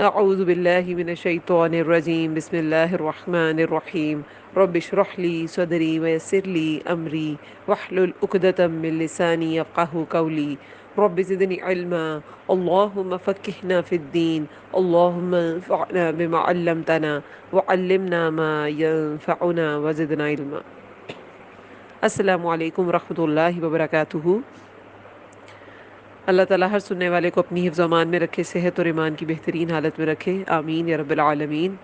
اعوذ باللہ من الشیطان الرجیم بسم اللہ الرحمن الرحیم رب اشرح لی صدری ویسر لی امری واحلل عقدۃ من لسانی یفقہوا قولی رب زدنی علما اللہم فقہنا فی الدین اللہم انفعنا بما علمتنا وعلمنا ما ینفعنا وزدنا علما۔ السلام علیکم ورحمۃ اللہ وبرکاتہ۔ اللہ تعالیٰ ہر سننے والے کو اپنی حفظ و امان میں رکھے، صحت اور ایمان کی بہترین حالت میں رکھے، آمین یا رب العالمین۔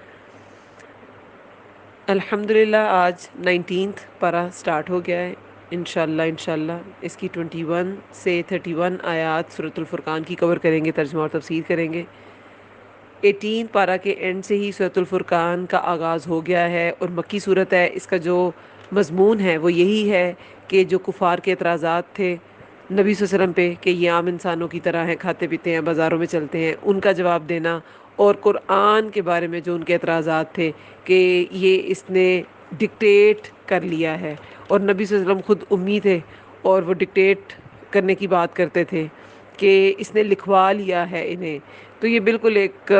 الحمدللہ آج 19 پارہ سٹارٹ ہو گیا ہے۔ انشاءاللہ اس کی 21 سے 31 آیات سورۃ الفرقان کی کور کریں گے، ترجمہ اور تفسیر کریں گے۔ 18 پارہ کے اینڈ سے ہی سورۃ الفرقان کا آغاز ہو گیا ہے اور مکی صورت ہے۔ اس کا جو مضمون ہے وہ یہی ہے کہ جو کفار کے اعتراضات تھے نبی صلی اللہ علیہ وسلم پہ کہ یہ عام انسانوں کی طرح ہیں، کھاتے پیتے ہیں، بازاروں میں چلتے ہیں، ان کا جواب دینا، اور قرآن کے بارے میں جو ان کے اعتراضات تھے کہ یہ اس نے ڈکٹیٹ کر لیا ہے، اور نبی صلی اللہ علیہ وسلم خود امی تھے اور وہ ڈکٹیٹ کرنے کی بات کرتے تھے کہ اس نے لکھوا لیا ہے انہیں۔ تو یہ بالکل ایک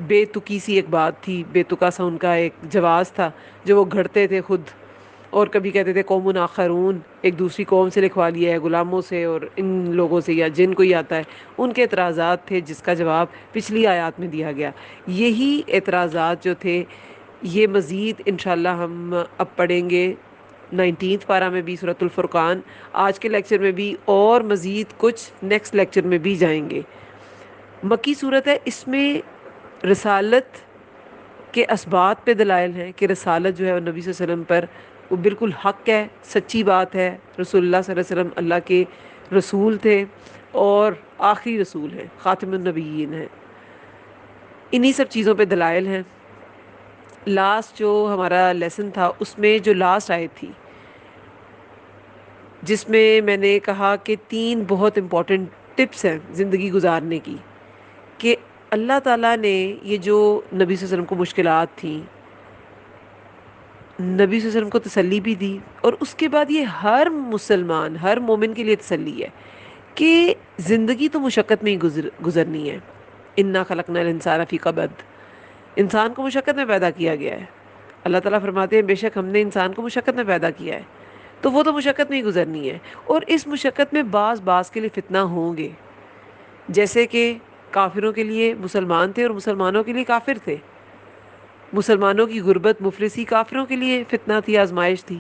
بے تکی سی ایک بات تھی، بے تکا سا ان کا ایک جواز تھا جو وہ گھڑتے تھے خود، اور کبھی کہتے تھے قوم آخرون، ایک دوسری قوم سے لکھوا لیا ہے، غلاموں سے اور ان لوگوں سے یا جن کوئی آتا ہے، ان کے اعتراضات تھے جس کا جواب پچھلی آیات میں دیا گیا۔ یہی اعتراضات جو تھے یہ مزید انشاءاللہ ہم اب پڑھیں گے 19 پارہ میں بھی سورۃ الفرقان، آج کے لیکچر میں بھی، اور مزید کچھ نیکسٹ لیکچر میں بھی جائیں گے۔ مکی صورت ہے، اس میں رسالت کے اسبات پہ دلائل ہیں کہ رسالت جو ہے وہ نبی صلی اللہ علیہ وسلم پر وہ بالکل حق ہے، سچی بات ہے۔ رسول اللہ صلی اللہ علیہ وسلم اللہ کے رسول تھے اور آخری رسول ہیں، خاتم النبیین ہیں۔ انہی سب چیزوں پہ دلائل ہیں۔ لاسٹ جو ہمارا لیسن تھا اس میں جو لاسٹ آیت تھی جس میں میں نے کہا کہ 3 بہت امپورٹنٹ ٹپس ہیں زندگی گزارنے کی، کہ اللہ تعالیٰ نے یہ جو نبی صلی اللہ علیہ وسلم کو مشکلات تھیں، نبی صلی اللہ علیہ وسلم کو تسلی بھی دی، اور اس کے بعد یہ ہر مسلمان، ہر مومن کے لیے تسلی ہے کہ زندگی تو مشقت میں ہی گزرنی ہے۔ انا خلقنا الانسان فی کبد، انسان کو مشقت میں پیدا کیا گیا ہے۔ اللہ تعالیٰ فرماتے ہیں بے شک ہم نے انسان کو مشقت میں پیدا کیا ہے، تو وہ تو مشقت میں ہی گزرنی ہے، اور اس مشقت میں بعض کے لیے فتنہ ہوں گے، جیسے کہ کافروں کے لیے مسلمان تھے اور مسلمانوں کے لیے کافر تھے۔ مسلمانوں کی غربت مفلسی، کافروں کے لیے فتنہ تھی، آزمائش تھی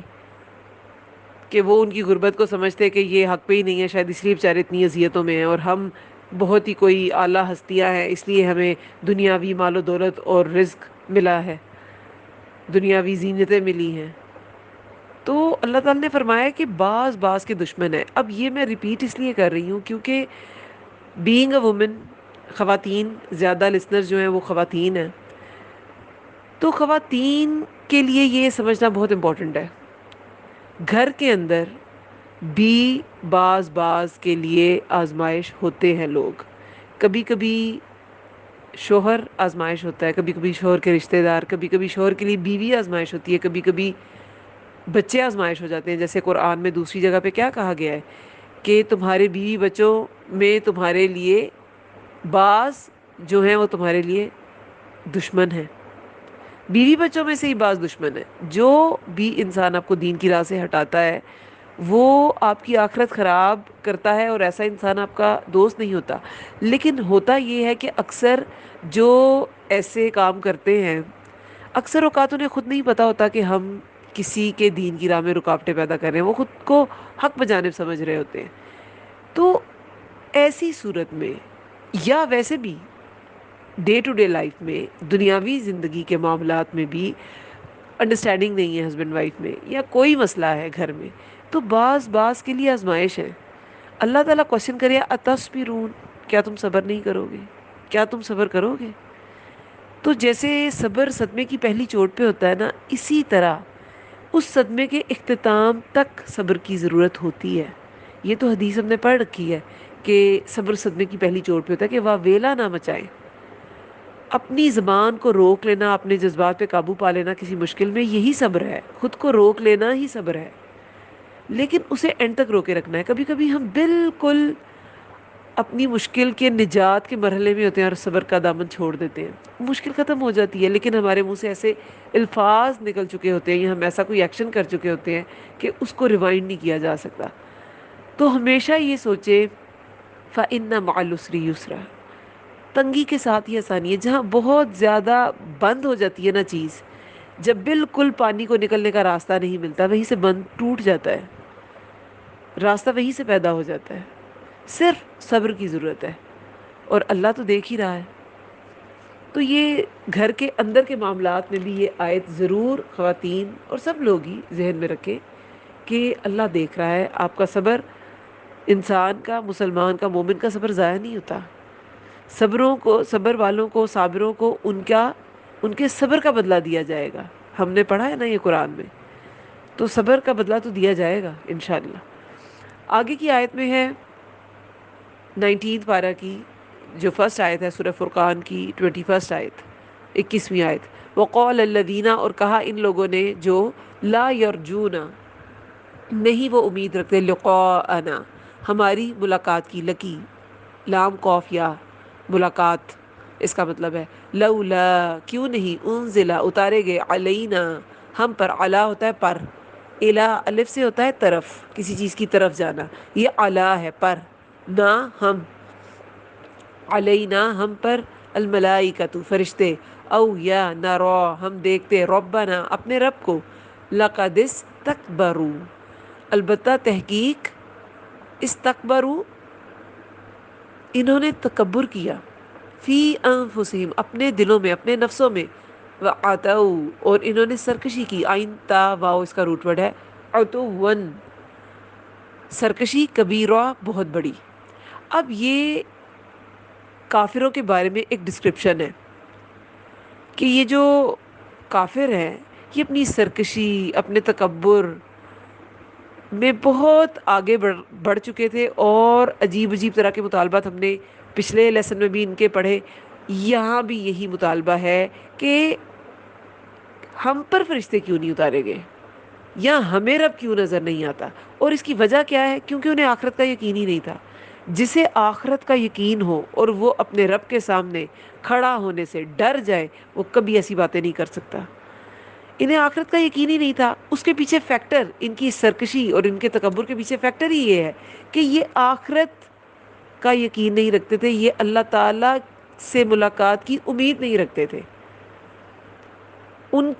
کہ وہ ان کی غربت کو سمجھتے کہ یہ حق پہ ہی نہیں ہے، شاید اس لیے بیچارے اتنی اذیتوں میں ہیں، اور ہم بہت ہی کوئی اعلیٰ ہستیاں ہیں اس لیے ہمیں دنیاوی مال و دولت اور رزق ملا ہے، دنیاوی زینتیں ملی ہیں۔ تو اللہ تعالیٰ نے فرمایا کہ بعض کے دشمن ہیں۔ اب یہ میں ریپیٹ اس لیے کر رہی ہوں کیونکہ بینگ اے وومن، خواتین، زیادہ لسنر جو ہیں وہ خواتین ہیں، تو خواتین کے لیے یہ سمجھنا بہت امپورٹنٹ ہے۔ گھر کے اندر بھی بعض کے لیے آزمائش ہوتے ہیں لوگ، کبھی کبھی شوہر آزمائش ہوتا ہے، کبھی کبھی شوہر کے رشتہ دار، کبھی کبھی شوہر کے لیے بیوی آزمائش ہوتی ہے، کبھی کبھی بچے آزمائش ہو جاتے ہیں۔ جیسے قرآن میں دوسری جگہ پہ کیا کہا گیا ہے کہ تمہارے بیوی بچوں میں تمہارے لیے بعض جو ہیں وہ تمہارے لیے دشمن ہیں، بیوی بچوں میں سے ہی بعض دشمن ہیں۔ جو بھی انسان آپ کو دین کی راہ سے ہٹاتا ہے وہ آپ کی آخرت خراب کرتا ہے، اور ایسا انسان آپ کا دوست نہیں ہوتا۔ لیکن ہوتا یہ ہے کہ اکثر جو ایسے کام کرتے ہیں، اکثر اوقات انہیں خود نہیں پتہ ہوتا کہ ہم کسی کے دین کی راہ میں رکاوٹیں پیدا کر رہے ہیں، وہ خود کو حق بجانب سمجھ رہے ہوتے ہیں۔ تو ایسی صورت میں یا ویسے بھی ڈے ٹو ڈے لائف میں، دنیاوی زندگی کے معاملات میں بھی انڈرسٹینڈنگ نہیں ہے ہسبینڈ وائف میں، یا کوئی مسئلہ ہے گھر میں، تو بعض کے لیے آزمائش ہے۔ اللہ تعالیٰ کوشچن کرے اتصبرون، کیا تم صبر نہیں کرو گے؟ کیا تم صبر کرو گے؟ تو جیسے صبر صدمے کی پہلی چوٹ پہ ہوتا ہے نا، اسی طرح اس صدمے کے اختتام تک صبر کی ضرورت ہوتی ہے۔ یہ تو حدیث ہم نے پڑھ رکھی ہے کہ صبر صدمے کی پہلی چوٹ پہ ہوتا ہے کہ واہ ویلا نہ مچائے۔ اپنی زبان کو روک لینا، اپنے جذبات پہ قابو پا لینا کسی مشکل میں، یہی صبر ہے۔ خود کو روک لینا ہی صبر ہے، لیکن اسے اینڈ تک روکے رکھنا ہے۔ کبھی کبھی ہم بالکل اپنی مشکل کے نجات کے مرحلے میں ہوتے ہیں اور صبر کا دامن چھوڑ دیتے ہیں، مشکل ختم ہو جاتی ہے لیکن ہمارے منہ سے ایسے الفاظ نکل چکے ہوتے ہیں یا ہم ایسا کوئی ایکشن کر چکے ہوتے ہیں کہ اس کو ریوائنڈ نہیں کیا جا سکتا. تو ہمیشہ یہ سوچے فَإِنَّ مَعَ الْعُسْرِ يُسْرًا، تنگی کے ساتھ ہی آسانی ہے. جہاں بہت زیادہ بند ہو جاتی ہے نا چیز، جب بالکل پانی کو نکلنے کا راستہ نہیں ملتا، وہیں سے بند ٹوٹ جاتا ہے، راستہ وہیں سے پیدا ہو جاتا ہے. صرف صبر کی ضرورت ہے اور اللہ تو دیکھ ہی رہا ہے. تو یہ گھر کے اندر کے معاملات میں بھی یہ آیت ضرور خواتین اور سب لوگ ہی ذہن میں رکھیں کہ اللہ دیکھ رہا ہے. آپ کا صبر، انسان کا، مسلمان کا، مومن کا صبر ضائع نہیں ہوتا. صبروں کو، صبر والوں کو، صابروں کو ان کے صبر کا بدلہ دیا جائے گا. ہم نے پڑھا ہے نا یہ قرآن میں، تو صبر کا بدلہ تو دیا جائے گا انشاءاللہ. آگے کی آیت میں ہے 19 پارہ کی جو فرسٹ آیت ہے سورہ فرقان کی 21 آیت، 21ویں آیت. وقال الذین، اور کہا ان لوگوں نے جو لا یرجون، نہیں وہ امید رکھتے، لقاءنا، ہماری ملاقات کی. لکی لام قوف یا ملاقات، اس کا مطلب ہے لولا، کیوں نہیں، انزلہ، اتارے گئے، علینا، ہم پر. علا ہوتا ہے پر، الا الف سے ہوتا ہے طرف، کسی چیز کی طرف جانا. یہ علا ہے پر، نہ ہم، علینا ہم پر، الملائکۃ فرشتے، او یا نرا ہم دیکھتے، ربنا اپنے رب کو، لقد استکبروا البتہ تحقیق، استکبروا انہوں نے تکبر کیا، فی انفسہم اپنے دلوں میں، اپنے نفسوں میں، وعتوا اور انہوں نے سرکشی کی. آئین تا واو اس کا روٹ ورڈ ہے، عتون سرکشی، کبیرہ بہت بڑی. اب یہ کافروں کے بارے میں ایک ڈسکرپشن ہے کہ یہ جو کافر ہیں یہ اپنی سرکشی، اپنے تکبر میں بہت آگے بڑھ چکے تھے، اور عجیب عجیب طرح کے مطالبات ہم نے پچھلے لیسن میں بھی ان کے پڑھے. یہاں بھی یہی مطالبہ ہے کہ ہم پر فرشتے کیوں نہیں اتارے گئے، یا ہمیں رب کیوں نظر نہیں آتا. اور اس کی وجہ کیا ہے؟ کیونکہ انہیں آخرت کا یقین ہی نہیں تھا. جسے آخرت کا یقین ہو اور وہ اپنے رب کے سامنے کھڑا ہونے سے ڈر جائے، وہ کبھی ایسی باتیں نہیں کر سکتا. انہیں آخرت کا یقین ہی نہیں تھا. اس کے پیچھے فیکٹر، ان کی سرکشی اور ان کے تکبر کے پیچھے فیکٹر ہی یہ ہے کہ یہ آخرت کا یقین نہیں رکھتے تھے، یہ اللہ تعالیٰ سے ملاقات کی امید نہیں رکھتے تھے. ان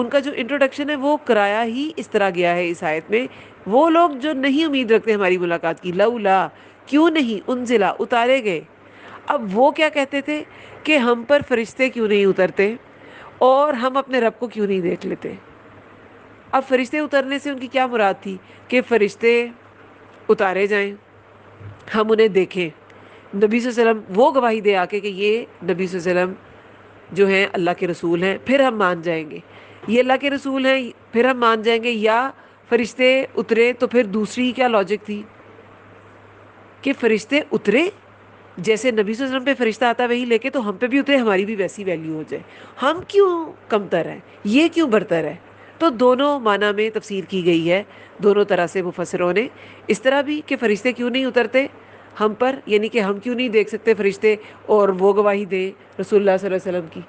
کا جو انٹروڈکشن ہے وہ کرایا ہی اس طرح گیا ہے اس آیت میں. وہ لوگ جو نہیں امید رکھتے ہماری ملاقات کی، لولا کیوں نہیں، انزلہ اتارے گئے. اب وہ کیا کہتے تھے کہ ہم پر فرشتے کیوں نہیں اترتے اور ہم اپنے رب کو کیوں نہیں دیکھ لیتے. اب فرشتے اترنے سے ان کی کیا مراد تھی؟ کہ فرشتے اتارے جائیں، ہم انہیں دیکھیں، نبی صلی اللہ علیہ وسلم وہ گواہی دے آ کے کہ یہ نبی صلی اللہ علیہ وسلم جو ہیں اللہ کے رسول ہیں، پھر ہم مان جائیں گے. یہ اللہ کے رسول ہیں پھر ہم مان جائیں گے، یا فرشتے اترے تو پھر دوسری کیا لاجک تھی کہ فرشتے اترے، جیسے نبی صلی اللہ علیہ وسلم پہ فرشتہ آتا ہے وہی لے کے، تو ہم پہ بھی اترے، ہماری بھی ویسی ویلیو ہو جائے. ہم کیوں کمتر ہیں، یہ کیوں برتر ہے؟ تو دونوں معنی میں تفسیر کی گئی ہے، دونوں طرح سے مفسروں نے. اس طرح بھی کہ فرشتے کیوں نہیں اترتے ہم پر، یعنی کہ ہم کیوں نہیں دیکھ سکتے فرشتے اور وہ گواہی دیں رسول اللہ صلی اللہ علیہ وسلم کی.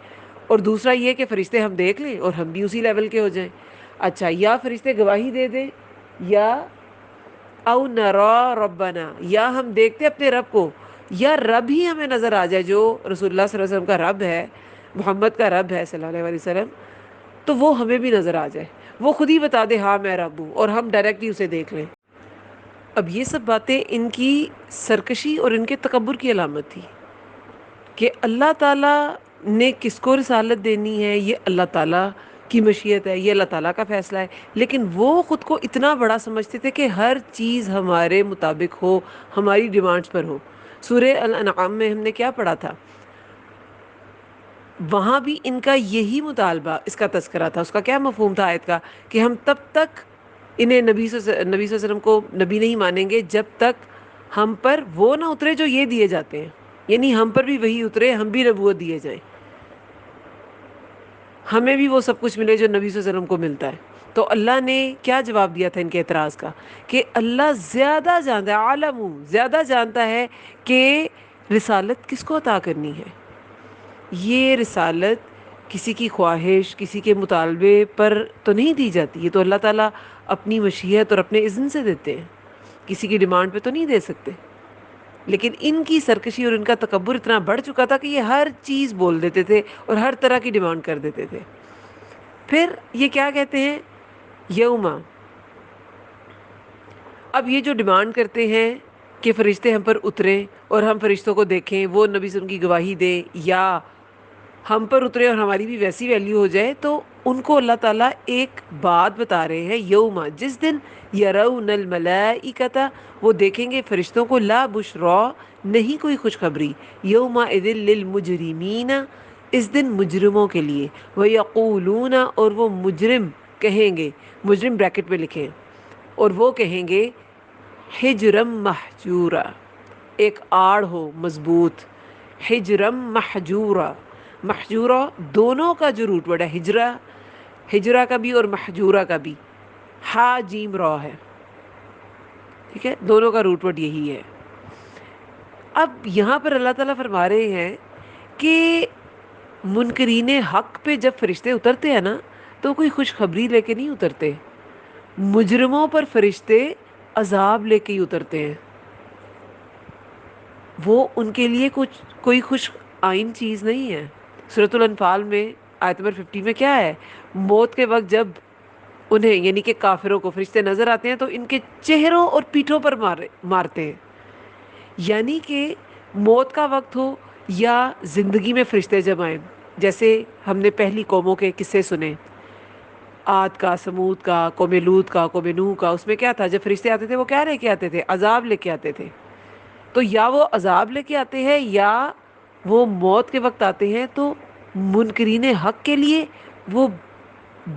اور دوسرا یہ کہ فرشتے ہم دیکھ لیں اور ہم بھی اسی لیول کے ہو جائیں. اچھا، یا فرشتے گواہی دے دیں، یا او نرا ربنا، یا ہم دیکھتے اپنے رب کو، یا رب ہی ہمیں نظر آ جائے جو رسول اللہ صلی اللہ علیہ وسلم کا رب ہے، محمد کا رب ہے صلی اللہ علیہ وسلم، تو وہ ہمیں بھی نظر آ جائے، وہ خود ہی بتا دے ہاں میں رب ہوں، اور ہم ڈائریکٹلی اسے دیکھ لیں. اب یہ سب باتیں ان کی سرکشی اور ان کے تکبر کی علامت تھی کہ اللہ تعالیٰ نے کس کو رسالت دینی ہے یہ اللہ تعالیٰ کی مشیت ہے، یہ اللہ تعالیٰ کا فیصلہ ہے. لیکن وہ خود کو اتنا بڑا سمجھتے تھے کہ ہر چیز ہمارے مطابق ہو، ہماری ڈیمانڈز پر ہو. سورہ الانعام میں ہم نے کیا پڑھا تھا؟ وہاں بھی ان کا یہی مطالبہ، اس کا تذکرہ تھا. اس کا کیا مفہوم تھا آیت کا؟ کہ ہم تب تک انہیں نبی صلی اللہ علیہ وسلم کو نبی نہیں مانیں گے جب تک ہم پر وہ نہ اترے جو یہ دیے جاتے ہیں، یعنی ہم پر بھی وہی اترے، ہم بھی نبوت دیے جائیں. ہمیں بھی وہ سب کچھ ملے جو نبی صلی اللہ علیہ وسلم کو ملتا ہے۔ تو اللہ نے کیا جواب دیا تھا ان کے اعتراض کا؟ کہ اللہ زیادہ جانتا ہے، عالم زیادہ جانتا ہے کہ رسالت کس کو عطا کرنی ہے۔ یہ رسالت کسی کی خواہش، کسی کے مطالبے پر تو نہیں دی جاتی، یہ تو اللہ تعالیٰ اپنی مشیت اور اپنے اذن سے دیتے ہیں، کسی کی ڈیمانڈ پہ تو نہیں دے سکتے۔ لیکن ان کی سرکشی اور ان کا تکبر اتنا بڑھ چکا تھا کہ یہ ہر چیز بول دیتے تھے اور ہر طرح کی ڈیمانڈ کر دیتے تھے۔ پھر یہ کیا کہتے ہیں؟ یوما، اب یہ جو ڈیمانڈ کرتے ہیں کہ فرشتے ہم پر اتریں اور ہم فرشتوں کو دیکھیں، وہ نبی سے ان کی گواہی دیں، یا ہم پر اترے اور ہماری بھی ویسی ویلیو ہو جائے، تو ان کو اللہ تعالیٰ ایک بات بتا رہے ہیں، یوما، جس دن یرون الملائکۃ، وہ دیکھیں گے فرشتوں کو، لا بشرا، نہیں کوئی خوشخبری، یومئذ للمجرمین، اس دن مجرموں کے لیے، ویقولون، اور وہ مجرم کہیں گے، مجرم بریکٹ میں لکھیں، اور وہ کہیں گے حجرم محجورا، ایک آڑ ہو مضبوط، حجرم محجورا، محجورا دونوں کا جو روٹ ورڈ ہے، ہجرا، ہجرا کا بھی اور محجورا کا بھی، ہا جیم را ہے، ٹھیک ہے، دونوں کا روٹ ورڈ یہی ہے۔ اب یہاں پر اللہ تعالیٰ فرما رہے ہیں کہ منکرین حق پہ جب فرشتے اترتے ہیں نا، تو کوئی خوشخبری لے کے نہیں اترتے، مجرموں پر فرشتے عذاب لے کے ہی اترتے ہیں۔ وہ ان کے لیے کوئی خوش آئین چیز نہیں ہے۔ سورۃ الانفال میں آیت نمبر 50 میں کیا ہے؟ موت کے وقت جب انہیں، یعنی کہ کافروں کو، فرشتے نظر آتے ہیں تو ان کے چہروں اور پیٹھوں پر مارتے ہیں۔ یعنی کہ موت کا وقت ہو یا زندگی میں فرشتے جب آئیں، جیسے ہم نے پہلی قوموں کے قصے سنے، عاد کا، سمود کا، قوم لوط کا، قوم نوح کا، اس میں کیا تھا؟ جب فرشتے آتے تھے وہ کیا لے کے آتے تھے؟ عذاب لے کے آتے تھے۔ تو یا وہ عذاب لے کے آتے ہیں یا وہ موت کے وقت آتے ہیں، تو منکرین حق کے لیے وہ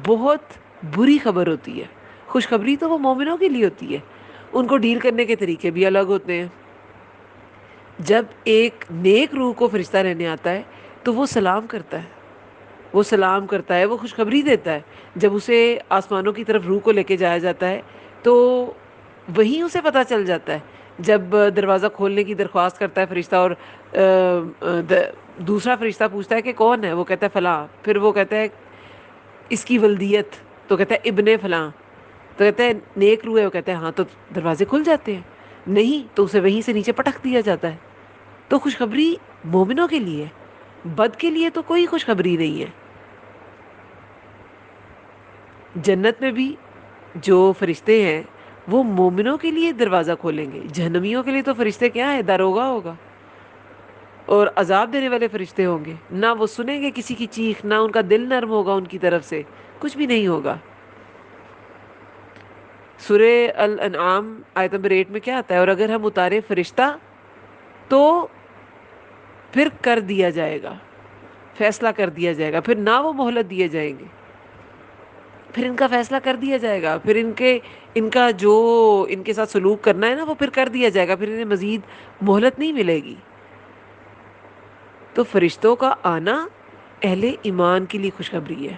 بہت بری خبر ہوتی ہے۔ خوشخبری تو وہ مومنوں کے لیے ہوتی ہے، ان کو ڈیل کرنے کے طریقے بھی الگ ہوتے ہیں۔ جب ایک نیک روح کو فرشتہ رہنے آتا ہے تو وہ سلام کرتا ہے، وہ سلام کرتا ہے، وہ خوشخبری دیتا ہے۔ جب اسے آسمانوں کی طرف روح کو لے کے جایا جاتا ہے تو وہیں اسے پتہ چل جاتا ہے۔ جب دروازہ کھولنے کی درخواست کرتا ہے فرشتہ اور دوسرا فرشتہ پوچھتا ہے کہ کون ہے، وہ کہتا ہے فلاں، پھر وہ کہتا ہے اس کی ولدیت، تو کہتا ہے ابن فلاں، تو کہتا ہے نیک روح ہے، وہ کہتا ہے ہاں، تو دروازے کھل جاتے ہیں، نہیں تو اسے وہیں سے نیچے پٹک دیا جاتا ہے۔ تو خوشخبری مومنوں کے لیے، بد کے لیے تو کوئی خوشخبری نہیں ہے۔ جنت میں بھی جو فرشتے ہیں وہ مومنوں کے لیے دروازہ کھولیں گے، جہنمیوں کے لیے تو فرشتے کیا ہے؟ داروغہ ہوگا، اور عذاب دینے والے فرشتے ہوں گے، نہ وہ سنیں گے کسی کی چیخ، نہ ان کا دل نرم ہوگا ان کی طرف سے، کچھ بھی نہیں ہوگا۔ سورہ الانعام آیت نمبر 8 میں کیا آتا ہے؟ اور اگر ہم اتارے فرشتہ تو پھر کر دیا جائے گا، فیصلہ کر دیا جائے گا، پھر نہ وہ مہلت دیے جائیں گے، پھر ان کا فیصلہ کر دیا جائے گا، پھر ان کا جو ان کے ساتھ سلوک کرنا ہے نا وہ پھر کر دیا جائے گا، پھر انہیں مزید مہلت نہیں ملے گی۔ تو فرشتوں کا آنا اہل ایمان کے لیے خوشخبری ہے،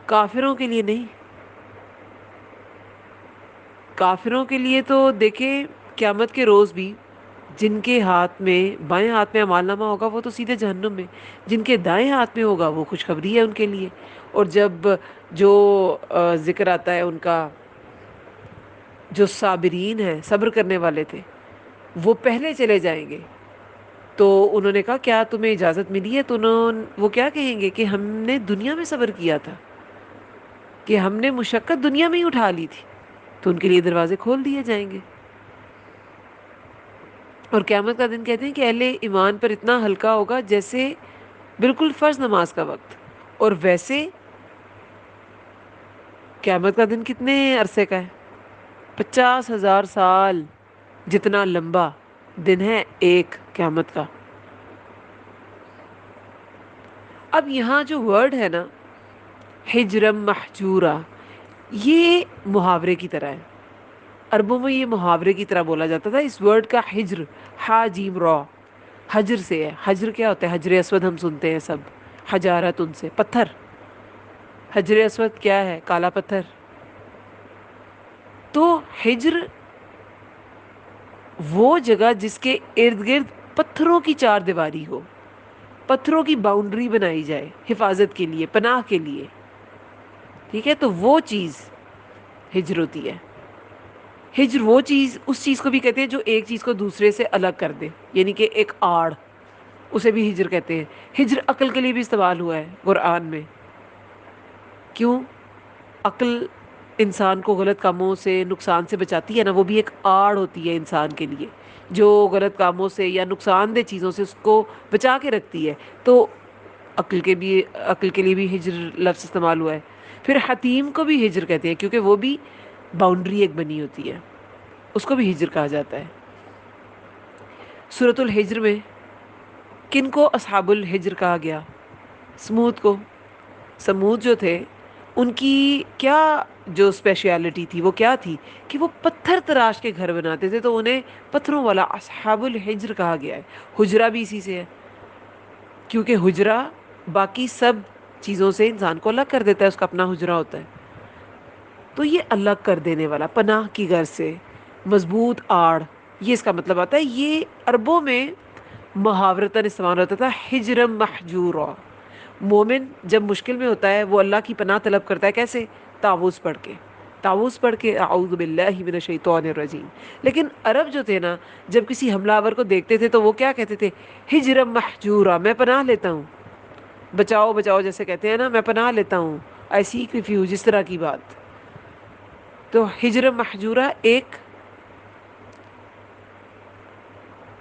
کافروں کے لیے نہیں۔ کافروں کے لیے تو دیکھیں قیامت کے روز بھی جن کے ہاتھ میں، بائیں ہاتھ میں اعمال نامہ ہوگا وہ تو سیدھے جہنم میں، جن کے دائیں ہاتھ میں ہوگا وہ خوشخبری ہے ان کے لیے۔ اور جب جو ذکر آتا ہے ان کا، جو صابرین ہیں، صبر کرنے والے تھے، وہ پہلے چلے جائیں گے، تو انہوں نے کہا کیا تمہیں اجازت ملی ہے؟ تو وہ کیا کہیں گے کہ ہم نے دنیا میں صبر کیا تھا، کہ ہم نے مشقت دنیا میں ہی اٹھا لی تھی، تو ان کے لیے دروازے کھول دیے جائیں گے۔ اور قیامت کا دن کہتے ہیں کہ اہل ایمان پر اتنا ہلکا ہوگا جیسے بالکل فرض نماز کا وقت، اور ویسے قیامت کا دن کتنے عرصے کا ہے؟ 50,000 سال جتنا لمبا دن ہے ایک قیامت کا۔ اب یہاں جو ورڈ ہے نا، ہجرم محجورا، یہ محاورے کی طرح ہے، عربوں میں یہ محاورے کی طرح بولا جاتا تھا۔ اس ورڈ کا ہجر، ہا جیم را، حجر سے ہے۔ حجر کیا ہوتا ہے؟ حجر اسود ہم سنتے ہیں سب، حجارت ان سے، پتھر. حجر اسود کیا ہے؟ کالا پتھر. تو ہجر وہ جگہ جس کے ارد گرد پتھروں کی چار دیواری ہو، پتھروں کی باؤنڈری بنائی جائے حفاظت کے لیے، پناہ کے لیے. ٹھیک ہے، تو وہ چیز ہجر ہوتی ہے. ہجر وہ چیز، اس چیز کو بھی کہتے ہیں جو ایک چیز کو دوسرے سے الگ کر دے، یعنی کہ ایک آڑ، اسے بھی ہجر کہتے ہیں. ہجر عقل کے لیے بھی استعمال ہوا ہے قرآن میں. کیوں؟ عقل انسان کو غلط کاموں سے، نقصان سے بچاتی ہے نا، وہ بھی ایک آڑ ہوتی ہے انسان کے لیے، جو غلط کاموں سے یا نقصان دہ چیزوں سے اس کو بچا کے رکھتی ہے. تو عقل کے لیے بھی ہجر لفظ استعمال ہوا ہے. پھر حتیم کو بھی ہجر کہتے ہیں کیونکہ وہ بھی باؤنڈری ایک بنی ہوتی ہے، اس کو بھی ہجر کہا جاتا ہے. سورۃ الحجر میں کن کو اصحاب الحجر کہا گیا؟ سمود کو. سمود جو تھے ان کی کیا جو اسپیشیلٹی تھی، وہ کیا تھی کہ وہ پتھر تراش کے گھر بناتے تھے، تو انہیں پتھروں والا اصحاب الحجر کہا گیا ہے. حجرہ بھی اسی سے ہے، کیونکہ حجرہ باقی سب چیزوں سے انسان کو الگ کر دیتا ہے، اس کا اپنا حجرہ ہوتا ہے. تو یہ الگ کر دینے والا، پناہ کی غرض سے، مضبوط آڑ، یہ اس کا مطلب آتا ہے. یہ عربوں میں محاورتاً استعمال ہوتا تھا، ہجرم محجورا. مومن جب مشکل میں ہوتا ہے وہ اللہ کی پناہ طلب کرتا ہے، کیسے؟ تعوذ پڑھ کے. تعوذ پڑھ کے، اعوذ باللہ من الشیطان الرجیم. لیکن عرب جو تھے نا، جب کسی حملہ آور کو دیکھتے تھے تو وہ کیا کہتے تھے؟ ہجرم محجورا، میں پناہ لیتا ہوں. بچاؤ بچاؤ جیسے کہتے ہیں نا، میں پناہ لیتا ہوں، آئی سیک ریفیوج، اس طرح کی بات. تو ہجر محجورہ ایک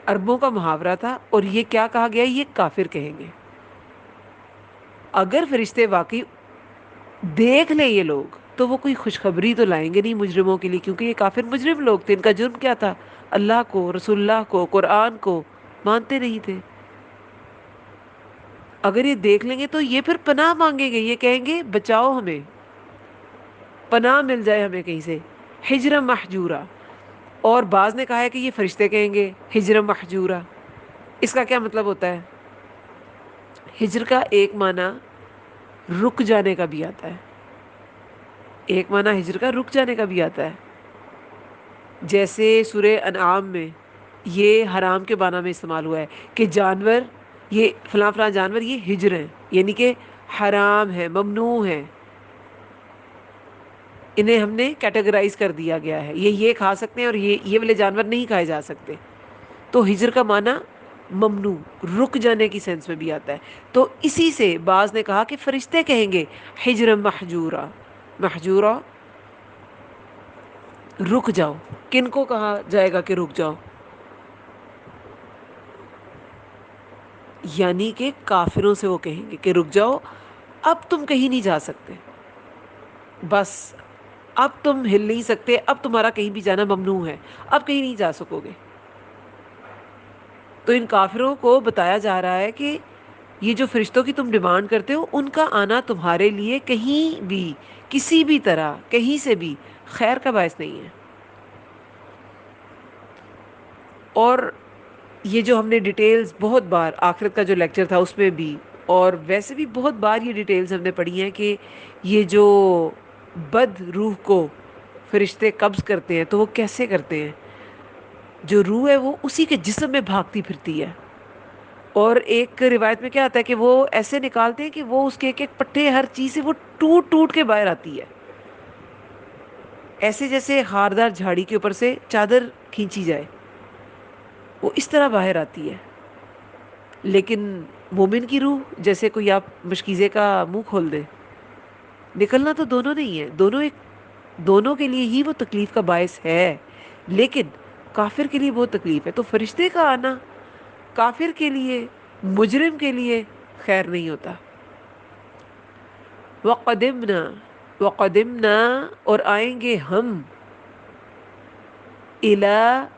عربوں کا محاورہ تھا، اور یہ کیا کہا گیا؟ یہ کافر کہیں گے. اگر فرشتے واقعی دیکھ لیں یہ لوگ تو وہ کوئی خوشخبری تو لائیں گے نہیں مجرموں کے لیے، کیونکہ یہ کافر مجرم لوگ تھے. ان کا جرم کیا تھا؟ اللہ کو، رسول اللہ کو، قرآن کو مانتے نہیں تھے. اگر یہ دیکھ لیں گے تو یہ پھر پناہ مانگیں گے، یہ کہیں گے بچاؤ ہمیں، پناہ مل جائے ہمیں کہیں سے. ہجر محجورہ. اور بعض نے کہا ہے کہ یہ فرشتے کہیں گے ہجر محجورہ. اس کا کیا مطلب ہوتا ہے؟ ہجر کا ایک معنی رک جانے کا بھی آتا ہے، ایک معنی ہجر کا رک جانے کا بھی آتا ہے. جیسے سورہ انعام میں یہ حرام کے معنی میں استعمال ہوا ہے کہ جانور، یہ فلاں فلاں جانور یہ ہجر ہیں، یعنی کہ حرام ہے، ممنوع ہے، انہیں ہم نے کیٹیگرائز کر دیا گیا ہے، یہ کھا سکتے ہیں اور یہ والے جانور نہیں کھائے جا سکتے. تو ہجر کا معنی ممنوع، رک جانے کی سینس میں بھی آتا ہے. تو اسی سے بعض نے کہا کہ فرشتے کہیں گے ہجر محجورا. محجورا، رک جاؤ. کن کو کہا جائے گا کہ رک جاؤ؟ یعنی کہ کافروں سے وہ کہیں گے کہ رک جاؤ، اب تم کہیں نہیں جا سکتے، بس اب تم ہل نہیں سکتے، اب تمہارا کہیں بھی جانا ممنوع ہے، اب کہیں نہیں جا سکو گے. تو ان کافروں کو بتایا جا رہا ہے کہ یہ جو فرشتوں کی تم ڈیمانڈ کرتے ہو، ان کا آنا تمہارے لیے کہیں بھی، کسی بھی طرح، کہیں سے بھی خیر کا باعث نہیں ہے. اور یہ جو ہم نے ڈیٹیلز بہت بار، آخرت کا جو لیکچر تھا اس میں بھی، اور ویسے بھی بہت بار یہ ڈیٹیلز ہم نے پڑھی ہیں کہ یہ جو بد روح کو فرشتے قبض کرتے ہیں تو وہ کیسے کرتے ہیں. جو روح ہے وہ اسی کے جسم میں بھاگتی پھرتی ہے، اور ایک روایت میں کیا آتا ہے کہ وہ ایسے نکالتے ہیں کہ وہ اس کے ایک ایک پٹھے، ہر چیز سے وہ ٹوٹ ٹوٹ کے باہر آتی ہے، ایسے جیسے خاردار جھاڑی کے اوپر سے چادر کھینچی جائے، وہ اس طرح باہر آتی ہے. لیکن مومن کی روح جیسے کوئی آپ مشکیزے کا منہ کھول دے، نکلنا تو دونوں نہیں ہے، دونوں کے لیے ہی وہ تکلیف کا باعث ہے، لیکن کافر کے لیے بہت تکلیف ہے. تو فرشتے کا آنا کافر کے لیے، مجرم کے لیے خیر نہیں ہوتا. وقدمنا، وقدمنا، اور آئیں گے ہم، الی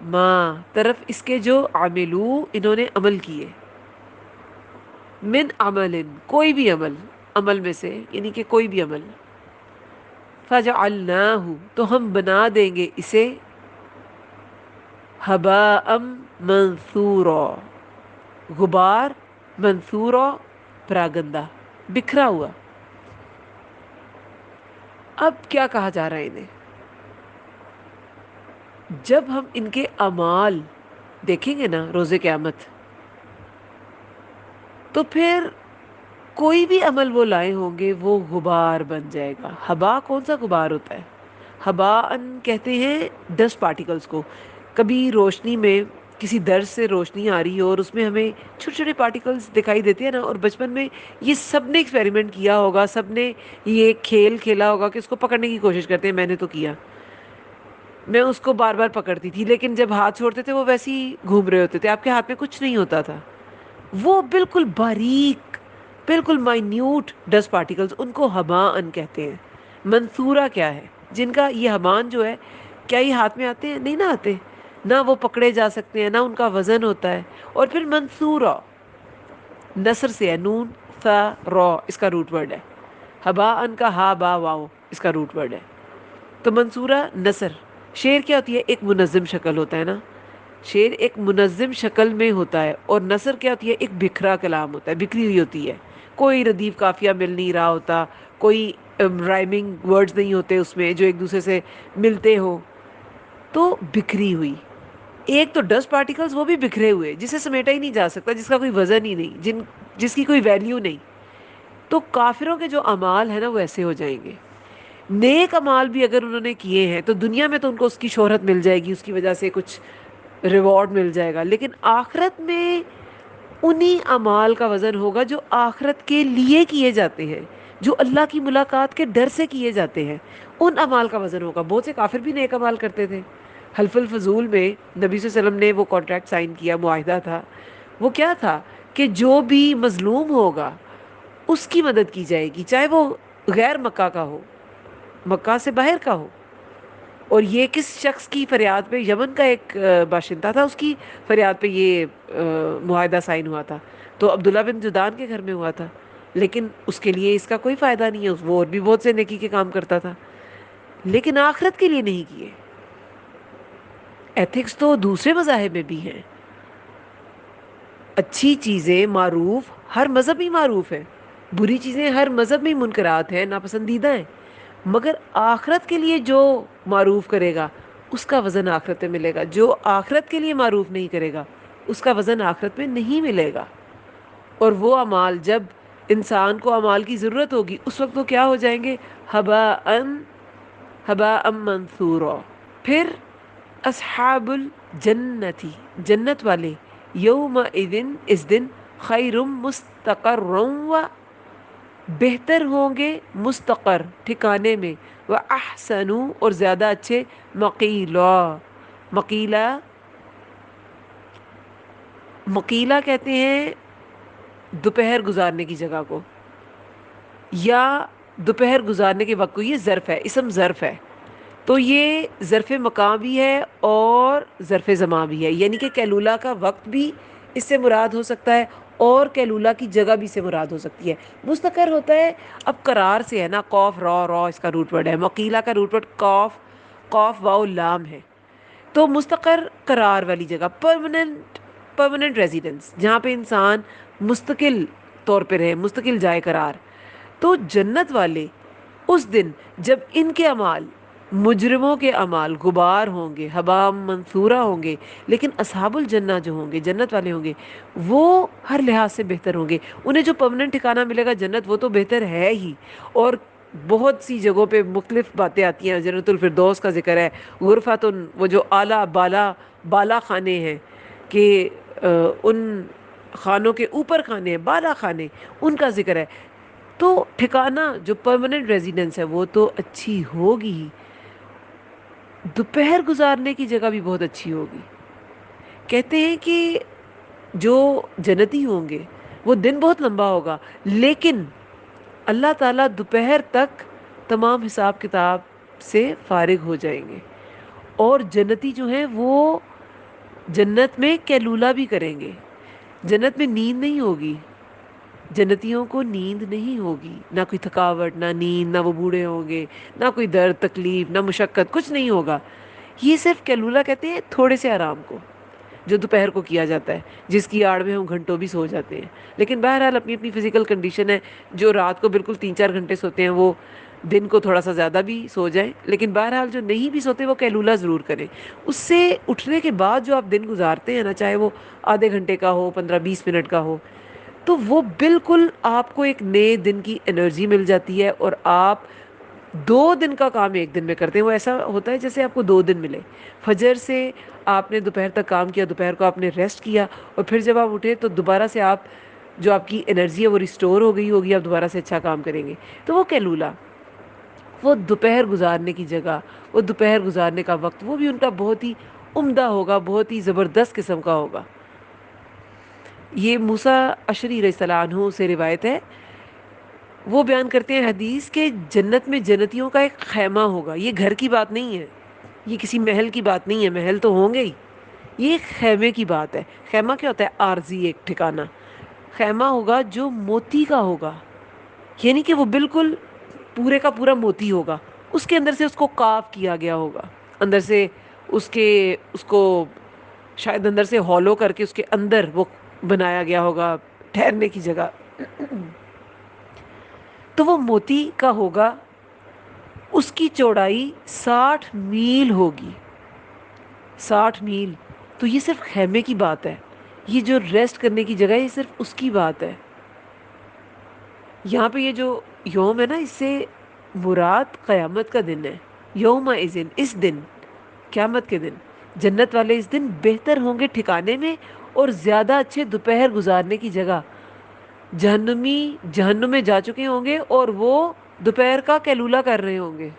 ما، طرف اس کے جو عملو، انہوں نے عمل کیے، من عمل، کوئی بھی عمل، عمل میں سے یعنی کہ کوئی بھی عمل، فجعلناہ، تو ہم بنا دیں گے اسے، ہباء منثورا، غبار، منثورا، پراگندہ. بکھرا ہوا. اب کیا کہا جا رہا ہے انہیں؟ جب ہم ان کے اعمال دیکھیں گے نا روز قیامت، تو پھر کوئی بھی عمل وہ لائے ہوں گے وہ غبار بن جائے گا. ہبا کون سا غبار ہوتا ہے؟ ہبا ان کہتے ہیں ڈسٹ پارٹیکلز کو. کبھی روشنی میں کسی درج سے روشنی آ رہی ہو اور اس میں ہمیں چھوٹے چھوٹے پارٹیکلز دکھائی دیتے ہیں نا، اور بچپن میں یہ سب نے ایکسپیریمنٹ کیا ہوگا، سب نے یہ کھیل کھیلا ہوگا کہ اس کو پکڑنے کی کوشش کرتے ہیں. میں نے تو کیا، میں اس کو بار بار پکڑتی تھی، لیکن جب ہاتھ چھوڑتے تھے وہ ویسے ہی گھوم رہے ہوتے تھے، آپ کے ہاتھ میں کچھ نہیں ہوتا تھا. وہ بالکل باریک، بالکل مائنیوٹ ڈسٹ پارٹیکلز، ان کو ہباءن کہتے ہیں. منصورہ کیا ہے؟ جن کا یہ ہبان جو ہے، کیا یہ ہاتھ میں آتے ہیں؟ نہیں نہ آتے، نہ وہ پکڑے جا سکتے ہیں، نہ ان کا وزن ہوتا ہے. اور پھر منصورہ نثر سے ہے، نون ثا را اس کا روٹ ورڈ ہے. ہباءن کا ہا با واو اس کا روٹ ورڈ ہے. تو منصورہ نثر. شعر کیا ہوتی ہے؟ ایک منظم شکل ہوتا ہے نا، شعر ایک منظم شکل میں ہوتا ہے. اور نثر کیا ہوتی ہے؟ ایک بکھرا کلام ہوتا ہے، بکھری ہوئی ہوتی ہے، کوئی ردیف قافیہ مل نہیں رہا ہوتا، کوئی رائمنگ ورڈز نہیں ہوتے اس میں جو ایک دوسرے سے ملتے ہو. تو بکھری ہوئی. ایک تو ڈسٹ پارٹیکلز، وہ بھی بکھرے ہوئے، جسے سمیٹا ہی نہیں جا سکتا، جس کا کوئی وزن ہی نہیں، جس کی کوئی ویلیو نہیں. تو کافروں کے جو اعمال ہیں نا وہ ایسے ہو جائیں گے. نیک اعمال بھی اگر انہوں نے کیے ہیں تو دنیا میں تو ان کو اس کی شہرت مل جائے گی، اس کی وجہ سے کچھ ریوارڈ مل جائے گا، لیکن آخرت میں انہی اعمال کا وزن ہوگا جو آخرت کے لیے کیے جاتے ہیں، جو اللہ کی ملاقات کے ڈر سے کیے جاتے ہیں. ان اعمال کا وزن ہوگا. بہت سے کافر بھی نیک اعمال کرتے تھے. حلف الفضول میں نبی صلی اللہ علیہ وسلم نے وہ کانٹریکٹ سائن کیا، معاہدہ تھا. وہ کیا تھا کہ جو بھی مظلوم ہوگا اس کی مدد کی جائے گی، چاہے وہ غیر مکہ کا ہو، مکہ سے باہر کا ہو. اور یہ کس شخص کی فریاد پہ؟ یمن کا ایک باشندہ تھا، اس کی فریاد پہ یہ معاہدہ سائن ہوا تھا. تو عبداللہ بن جدان کے گھر میں ہوا تھا، لیکن اس کے لیے اس کا کوئی فائدہ نہیں ہے، وہ اور بھی بہت سے نیکی کے کام کرتا تھا، لیکن آخرت کے لیے نہیں کیے. ایتھکس تو دوسرے مذاہب میں بھی ہیں. اچھی چیزیں معروف، ہر مذہب میں معروف ہے. بری چیزیں ہر مذہب میں منکرات ہیں، ناپسندیدہ ہیں. مگر آخرت کے لیے جو معروف کرے گا اس کا وزن آخرت میں ملے گا. جو آخرت کے لیے معروف نہیں کرے گا اس کا وزن آخرت میں نہیں ملے گا. اور وہ اعمال، جب انسان کو اعمال کی ضرورت ہوگی اس وقت وہ کیا ہو جائیں گے؟ ہباء منثورا. پھر اصحاب الجنتی، جنت والے، یوم اس دن خیر مستقرا و بہتر ہوں گے مستقر ٹھکانے میں، وہ احسن اور زیادہ اچھے مقیلا. مقیلا، مقیلا کہتے ہیں دوپہر گزارنے کی جگہ کو، یا دوپہر گزارنے کے وقت کو. یہ ظرف ہے، اسم ظرف ہے. تو یہ ظرف مکان بھی ہے اور ظرف زمان بھی ہے، یعنی کہ قیلولہ کا وقت بھی اس سے مراد ہو سکتا ہے اور قیلولہ کی جگہ بھی اس سے مراد ہو سکتی ہے. مستقر ہوتا ہے اب قرار سے ہے نا، قوف را اس کا روٹ ورڈ ہے. مقیلہ کا روٹ ورڈ قوف واو لام ہے. تو مستقر قرار والی جگہ، پرماننٹ ریزیڈنس، جہاں پہ انسان مستقل طور پہ رہے، مستقل جائے قرار. تو جنت والے اس دن جب ان کے اعمال، مجرموں کے اعمال غبار ہوں گے، ہباء منثورہ ہوں گے، لیکن اصحاب الجنہ جو ہوں گے، جنت والے ہوں گے، وہ ہر لحاظ سے بہتر ہوں گے. انہیں جو پرماننٹ ٹھکانہ ملے گا جنت، وہ تو بہتر ہے ہی. اور بہت سی جگہوں پہ مختلف باتیں آتی ہیں. جنت الفردوس کا ذکر ہے، غرفتن، وہ جو اعلیٰ بالا خانے ہیں، کہ ان خانوں کے اوپر خانے ہیں، بالا خانے، ان کا ذکر ہے. تو ٹھکانہ جو پرماننٹ ریزیڈنس ہے وہ تو اچھی ہوگی ہی، دوپہر گزارنے کی جگہ بھی بہت اچھی ہوگی. کہتے ہیں کہ جو جنتی ہوں گے وہ دن بہت لمبا ہوگا، لیکن اللہ تعالیٰ دوپہر تک تمام حساب کتاب سے فارغ ہو جائیں گے. اور جنتی جو ہیں وہ جنت میں قیلولہ بھی کریں گے. جنت میں نیند نہیں ہوگی، جنتیوں کو نیند نہیں ہوگی، نہ کوئی تھکاوٹ، نہ نیند، نہ وہ بوڑھے ہوں گے، نہ کوئی درد تکلیف، نہ مشقت، کچھ نہیں ہوگا. یہ صرف قیلولہ کہتے ہیں تھوڑے سے آرام کو. جو دوپہر کو کیا جاتا ہے، جس کی آڑ میں ہم گھنٹوں بھی سو جاتے ہیں. لیکن بہرحال اپنی اپنی فزیکل کنڈیشن ہے. جو رات کو بالکل 3-4 گھنٹے سوتے ہیں وہ دن کو تھوڑا سا زیادہ بھی سو جائیں. لیکن بہرحال جو نہیں بھی سوتے وہ قیلولہ ضرور کریں. اس سے اٹھنے کے بعد جو آپ دن گزارتے ہیں نا، چاہے وہ آدھے گھنٹے کا ہو، 15-20 منٹ کا ہو، تو وہ بالکل آپ کو ایک نئے دن کی انرجی مل جاتی ہے، اور آپ 2 دن کا کام ایک دن میں کرتے ہیں. وہ ایسا ہوتا ہے جیسے آپ کو 2 دن ملے. فجر سے آپ نے دوپہر تک کام کیا، دوپہر کو آپ نے ریسٹ کیا، اور پھر جب آپ اٹھے تو دوبارہ سے آپ جو آپ کی انرجی ہے وہ ریسٹور ہو گئی ہوگی، آپ دوبارہ سے اچھا کام کریں گے. تو وہ قیلولہ، وہ دوپہر گزارنے کی جگہ، وہ دوپہر گزارنے کا وقت، وہ بھی ان کا بہت ہی عمدہ ہوگا، بہت ہی زبردست قسم کا ہوگا. یہ موسیٰ اشعری رضی اللہ عنہ سے روایت ہے. وہ بیان کرتے ہیں حدیث کہ جنت میں جنتیوں کا ایک خیمہ ہوگا. یہ گھر کی بات نہیں ہے، یہ کسی محل کی بات نہیں ہے، محل تو ہوں گے ہی. یہ ایک خیمے کی بات ہے. خیمہ کیا ہوتا ہے؟ عارضی ایک ٹھکانہ. خیمہ ہوگا جو موتی کا ہوگا، یعنی کہ وہ بالکل پورے کا پورا موتی ہوگا. اس کے اندر سے اس کو کاف کیا گیا ہوگا، اندر سے اس کو شاید اندر سے ہالو کر کے اس کے اندر وہ بنایا گیا ہوگا ٹھہرنے کی جگہ. تو وہ موتی کا ہوگا. اس کی چوڑائی 60 میل ہوگی. 60 میل. تو یہ صرف خیمے کی بات ہے. یہ جو ریسٹ کرنے کی جگہ ہے، یہ صرف اس کی بات ہے. یہاں پہ یہ جو یوم ہے نا، اس سے مراد قیامت کا دن ہے. یوم اذن، اس دن، قیامت کے دن جنت والے اس دن بہتر ہوں گے ٹھکانے میں، اور زیادہ اچھے دوپہر گزارنے کی جگہ. جہنمی جہنم میں جا چکے ہوں گے اور وہ دوپہر کا قیلولہ کر رہے ہوں گے.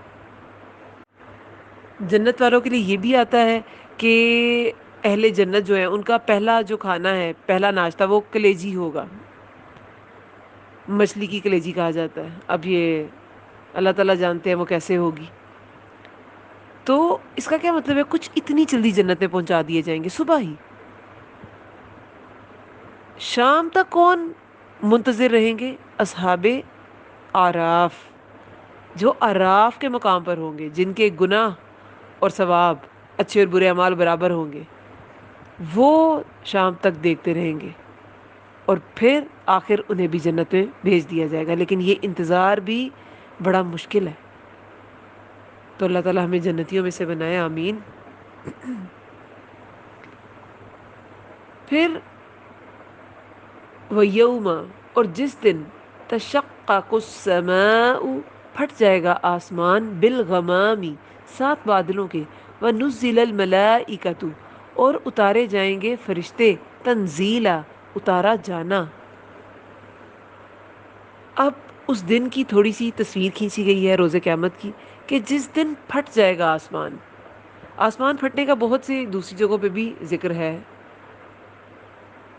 جنت والوں کے لیے یہ بھی آتا ہے کہ اہل جنت جو ہیں ان کا پہلا جو کھانا ہے، پہلا ناشتہ، وہ کلیجی ہوگا. مچھلی کی کلیجی کہا جاتا ہے. اب یہ اللہ تعالیٰ جانتے ہیں وہ کیسے ہوگی. تو اس کا کیا مطلب ہے؟ کچھ اتنی جلدی جنت میں پہنچا دیے جائیں گے صبح ہی. شام تک کون منتظر رہیں گے؟ اصحاب آراف، جو آراف کے مقام پر ہوں گے، جن کے گناہ اور ثواب، اچھے اور برے اعمال برابر ہوں گے. وہ شام تک دیکھتے رہیں گے، اور پھر آخر انہیں بھی جنت میں بھیج دیا جائے گا. لیکن یہ انتظار بھی بڑا مشکل ہے. تو اللہ تعالیٰ ہمیں جنتیوں میں سے بنائے، آمین. پھر وَيَوْمَ، اور جس دن تشقق السماء، پھٹ جائے گا آسمان، بالغمامی، 7 بادلوں کے، وَنُزِّلَ الْمَلَائِكَةُ، اور اتارے جائیں گے فرشتے، تنزیلا، اتارا جانا. اب اس دن کی تھوڑی سی تصویر کھینچی گئی ہے روز قیامت کی، کہ جس دن پھٹ جائے گا آسمان. آسمان پھٹنے کا بہت سی دوسری جگہوں پہ بھی ذکر ہے.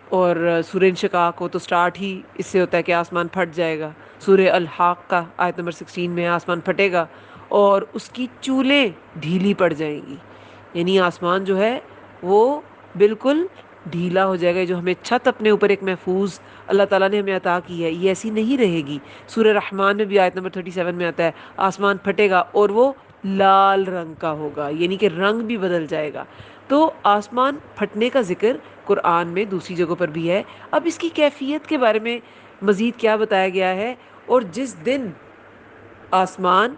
اور سورہ انشقاق کو تو سٹارٹ ہی اس سے ہوتا ہے کہ آسمان پھٹ جائے گا. سورہ الحاق کا آیت نمبر 16 میں آسمان پھٹے گا اور اس کی چولیں ڈھیلی پڑ جائیں گی. یعنی آسمان جو ہے وہ بالکل ڈھیلا ہو جائے گا. جو ہمیں چھت اپنے اوپر ایک محفوظ اللہ تعالیٰ نے ہمیں عطا کی ہے، یہ ایسی نہیں رہے گی. سورہ رحمان میں بھی آیت نمبر 37 میں آتا ہے آسمان پھٹے گا اور وہ لال رنگ کا ہوگا، یعنی کہ رنگ بھی بدل جائے گا. تو آسمان پھٹنے کا ذکر قرآن میں دوسری جگہوں پر بھی ہے. اب اس کی کیفیت کے بارے میں مزید کیا بتایا گیا ہے؟ اور جس دن آسمان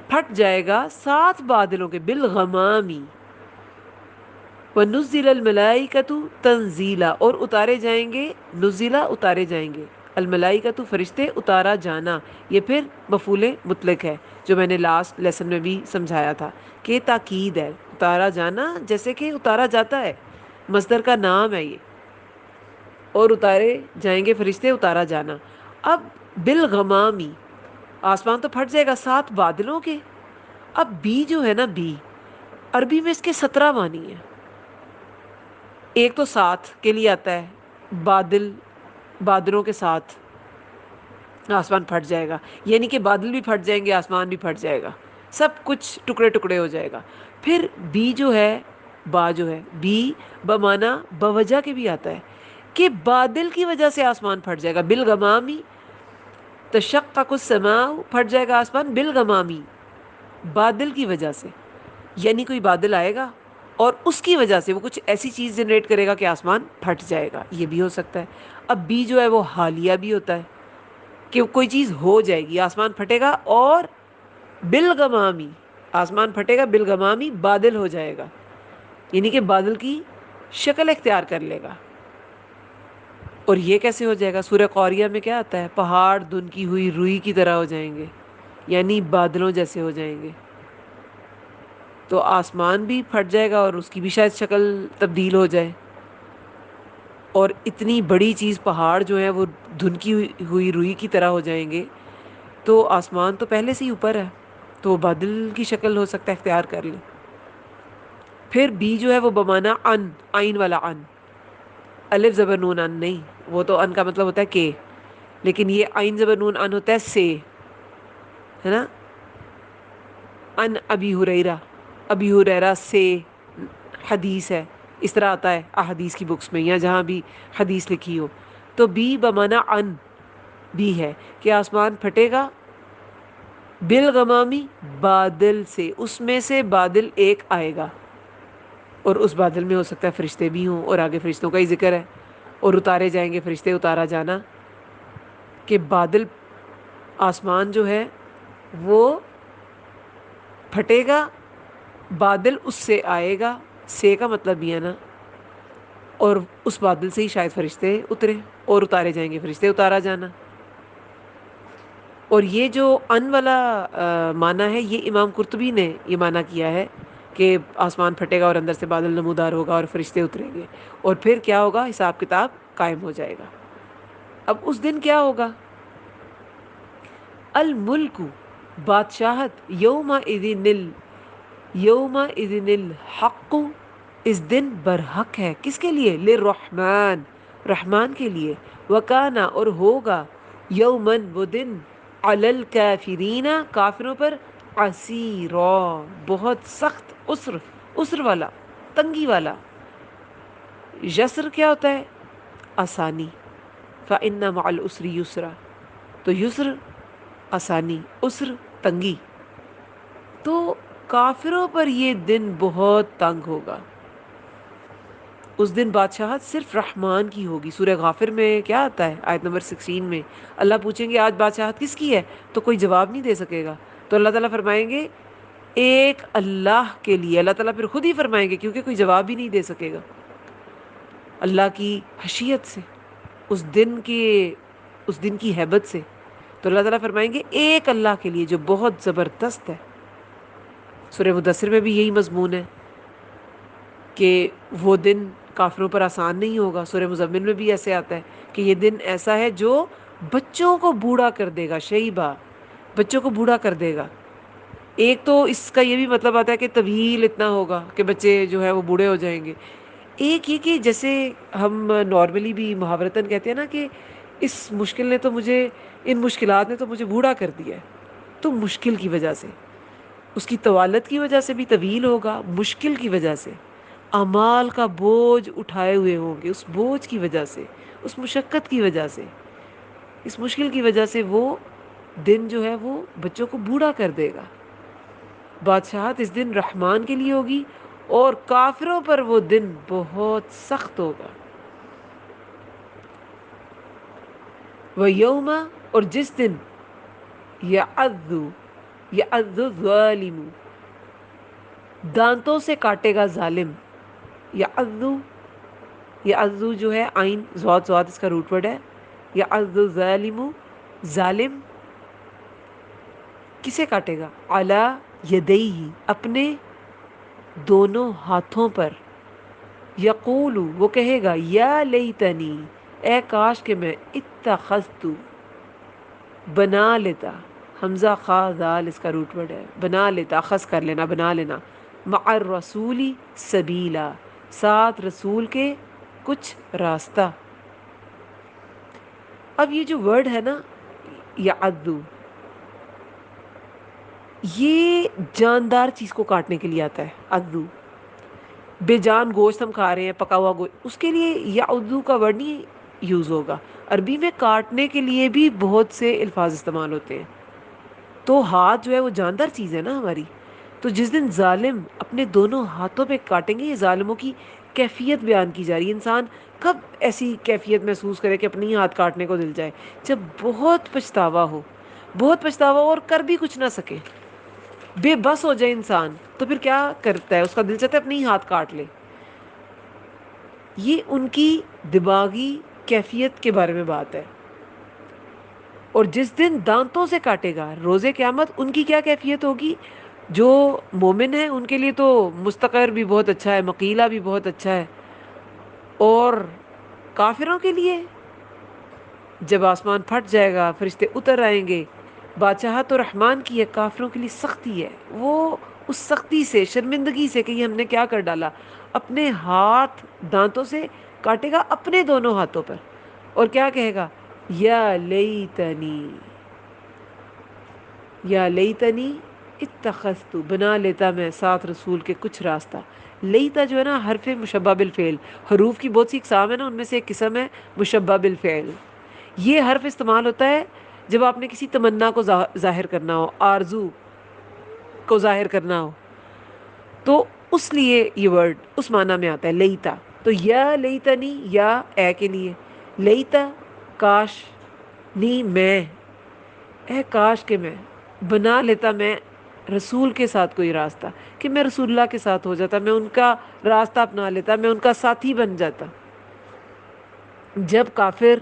پھٹ جائے گا 7 بادلوں کے، بالغمامی، وَنُزِّلَ الْمَلَائِكَةُ تَنزِيلًا، اور اتارے جائیں گے، نزلہ اتارے جائیں گے، الملائکۃ فرشتے، اتارا جانا. یہ پھر مفعول مطلق ہے، جو میں نے لاسٹ لیسن میں بھی سمجھایا تھا کہ تاکید ہے. اتارا جانا جیسے کہ اتارا جاتا ہے، مصدر کا نام ہے یہ. اور اتارے جائیں گے فرشتے، اتارا جانا. اب بالغمامی، آسمان تو پھٹ جائے گا 7 بادلوں کے. اب بی جو ہے نا، بی عربی میں اس کے 17 معنی ہیں. ایک تو ساتھ کے لیے آتا ہے، بادل، بادلوں کے ساتھ آسمان پھٹ جائے گا، یعنی کہ بادل بھی پھٹ جائیں گے، آسمان بھی پھٹ جائے گا، سب کچھ ٹکڑے ٹکڑے ہو جائے گا. پھر بی جو ہے، با جو ہے، بی بمانا بوجہ کے بھی آتا ہے کہ بادل کی وجہ سے آسمان پھٹ جائے گا. بالغمامی تشقق السماء، پھٹ جائے گا آسمان، بالغمامی، بادل کی وجہ سے. یعنی کوئی بادل آئے گا اور اس کی وجہ سے وہ کچھ ایسی چیز جنریٹ کرے گا کہ آسمان پھٹ جائے گا، یہ بھی ہو سکتا ہے۔ اب بی جو ہے وہ حالیہ بھی ہوتا ہے کہ کوئی چیز ہو جائے گی، آسمان پھٹے گا اور بالغمامی، آسمان پھٹے گا بالغمامی، بادل ہو جائے گا، یعنی کہ بادل کی شکل اختیار کر لے گا۔ اور یہ کیسے ہو جائے گا؟ سورہ قاریہ میں کیا آتا ہے؟ پہاڑ دھنکی ہوئی روئی کی طرح ہو جائیں گے، یعنی بادلوں جیسے ہو جائیں گے۔ تو آسمان بھی پھٹ جائے گا اور اس کی بھی شاید شکل تبدیل ہو جائے، اور اتنی بڑی چیز پہاڑ جو ہیں وہ دھنکی ہوئی روئی کی طرح ہو جائیں گے، تو آسمان تو پہلے سے ہی اوپر ہے، تو وہ بادل کی شکل ہو سکتا ہے اختیار کر لے۔ پھر بی جو ہے وہ بمانا ان، آئین والا ان، الف زبر نون ان نہیں، وہ تو ان کا مطلب ہوتا ہے کہ، لیکن یہ آئین زبر نون ان ہوتا ہے سے، ہے نا؟ ان ابی ہریرہ، ابی ہریرہ سے حدیث ہے، اس طرح آتا ہے احادیث کی بکس میں یا جہاں بھی حدیث لکھی ہو۔ تو بی بمانا ان بھی ہے کہ آسمان پھٹے گا بالغمامی، بادل سے، اس میں سے بادل ایک آئے گا، اور اس بادل میں ہو سکتا ہے فرشتے بھی ہوں، اور آگے فرشتوں کا ہی ذکر ہے، اور اتارے جائیں گے فرشتے، اتارا جانا، کہ بادل، آسمان جو ہے وہ پھٹے گا، بادل اس سے آئے گا، سے کا مطلب یہ ہے نا، اور اس بادل سے ہی شاید فرشتے اترے اور اتارے جائیں گے فرشتے، اتارا جانا۔ اور یہ جو ان والا معنی ہے، یہ امام قرطبی نے یہ معنی کیا ہے کہ آسمان پھٹے گا اور اندر سے بادل نمودار ہوگا اور فرشتے اتریں گے، اور پھر کیا ہوگا؟ حساب کتاب قائم ہو جائے گا۔ اب اس دن کیا ہوگا؟ الملک، بادشاہت، یوم اذن الحق، اس دن برحق ہے، کس کے لیے؟ للرحمن، رحمان کے لیے، وکانا، اور ہوگا، یومن، وہ دن، علی الکافرین، کافروں پر، عسیرا، بہت سخت، عسر والا، تنگی والا۔ یسر کیا ہوتا ہے؟ آسانی، فإن مع العسر یسرا، تو یسر آسانی، عسر تنگی، تو کافروں پر یہ دن بہت تنگ ہوگا۔ اس دن بادشاہت صرف رحمان کی ہوگی۔ سورہ غافر میں کیا آتا ہے؟ آیت نمبر 16 میں اللہ پوچھیں گے آج بادشاہت کس کی ہے، تو کوئی جواب نہیں دے سکے گا، تو اللہ تعالیٰ فرمائیں گے ایک اللہ کے لیے، اللہ تعالیٰ پھر خود ہی فرمائیں گے کیونکہ کوئی جواب ہی نہیں دے سکے گا اللہ کی حشیت سے، اس دن کی ہیبت سے۔ تو اللہ تعالیٰ فرمائیں گے ایک اللہ کے لیے جو بہت زبردست ہے۔ سورہ مدثر میں بھی یہی مضمون ہے کہ وہ دن کافروں پر آسان نہیں ہوگا۔ سورہ مزمل میں بھی ایسے آتا ہے کہ یہ دن ایسا ہے جو بچوں کو بوڑھا کر دے گا، شیبہ، بچوں کو بوڑھا کر دے گا۔ ایک تو اس کا یہ بھی مطلب آتا ہے کہ طویل اتنا ہوگا کہ بچے جو ہے وہ بوڑھے ہو جائیں گے۔ ایک یہ کہ جیسے ہم نارملی بھی محاورتاً کہتے ہیں نا کہ اس مشکل نے تو مجھے، ان مشکلات نے تو مجھے بوڑھا کر دیا ہے، تو مشکل کی وجہ سے، اس کی طوالت کی وجہ سے بھی طویل ہوگا، مشکل کی وجہ سے، اعمال کا بوجھ اٹھائے ہوئے ہوں گے، اس بوجھ کی وجہ سے، اس مشقت کی وجہ سے، اس مشکل کی وجہ سے وہ دن جو ہے وہ بچوں کو بوڑھا کر دے گا۔ بادشاہت اس دن رحمان کے لیے ہوگی، اور کافروں پر وہ دن بہت سخت ہوگا۔ وَيَوْمَ، اور جس دن، يَعَضُّ الظَّالِمُ، دانتوں سے کاٹے گا ظالم۔ یعض جو ہے آئین ضاد اس کا روٹ ورڈ ہے، یعض الظالم، ظالم کسے کاٹے گا؟ علی یدیہ، اپنے دونوں ہاتھوں پر، یقول، وہ کہے گا، یا لیتنی، اے کاش کہ میں، اتخذت، بنا لیتا، حمزہ خا ذال اس کا روٹ ورڈ ہے، بنا لیتا، اخذ کر لینا، بنا لینا، مع الرسول سبیلا، ساتھ رسول کے کچھ راستہ۔ اب یہ جو ورڈ ہے نا یعدو، یہ جاندار چیز کو کاٹنے کے لیے آتا ہے، عدو، بے جان گوشت ہم کھا رہے ہیں، پکا ہوا گوشت، اس کے لیے یعدو کا ورڈ نہیں یوز ہوگا۔ عربی میں کاٹنے کے لیے بھی بہت سے الفاظ استعمال ہوتے ہیں، تو ہاتھ جو ہے وہ جاندار چیز ہے نا ہماری، تو جس دن ظالم اپنے دونوں ہاتھوں پہ کاٹیں گے، یہ ظالموں کی کیفیت بیان کی جا رہی ہے. انسان کب ایسی کیفیت محسوس کرے کہ اپنے ہی ہاتھ کاٹنے کو دل جائے؟ جب بہت پچھتاوا ہو، بہت پچھتاوا ہو اور کر بھی کچھ نہ سکے، بے بس ہو جائے انسان، تو پھر کیا کرتا ہے؟ اس کا دل چاہتا ہے اپنے ہی ہاتھ کاٹ لے. یہ ان کی دماغی کیفیت کے بارے میں بات ہے. اور جس دن دانتوں سے کاٹے گا روز قیامت، ان کی کیا کیفیت ہوگی؟ جو مومن ہیں ان کے لیے تو مستقر بھی بہت اچھا ہے، مقیلہ بھی بہت اچھا ہے. اور کافروں کے لیے جب آسمان پھٹ جائے گا، فرشتے اتر آئیں گے، بادشاہت تو رحمان کی ہے، کافروں کے لیے سختی ہے. وہ اس سختی سے، شرمندگی سے کہ یہ ہم نے کیا کر ڈالا، اپنے ہاتھ دانتوں سے کاٹے گا، اپنے دونوں ہاتھوں پر. اور کیا کہے گا؟ یا لیتنی، یا لیتنی اتخذت، بنا لیتا میں ساتھ رسول کے کچھ راستہ. لیتا جو ہے نا حرف مشبہ بالفعل، حروف کی بہت سی اقسام ہے نا، ان میں سے ایک قسم ہے مشبہ بالفعل. یہ حرف استعمال ہوتا ہے جب آپ نے کسی تمنا کو ظاہر کرنا ہو، آرزو کو ظاہر کرنا ہو، تو اس لیے یہ ورڈ اس معنی میں آتا ہے لیتا. تو یا لیتنی، یا اے کے لیے، لیتا کاش، نی میں، اے کاش کہ میں بنا لیتا میں رسول کے ساتھ کوئی راستہ، کہ میں رسول اللہ کے ساتھ ہو جاتا، میں ان کا راستہ اپنا لیتا، میں ان کا ساتھی بن جاتا. جب کافر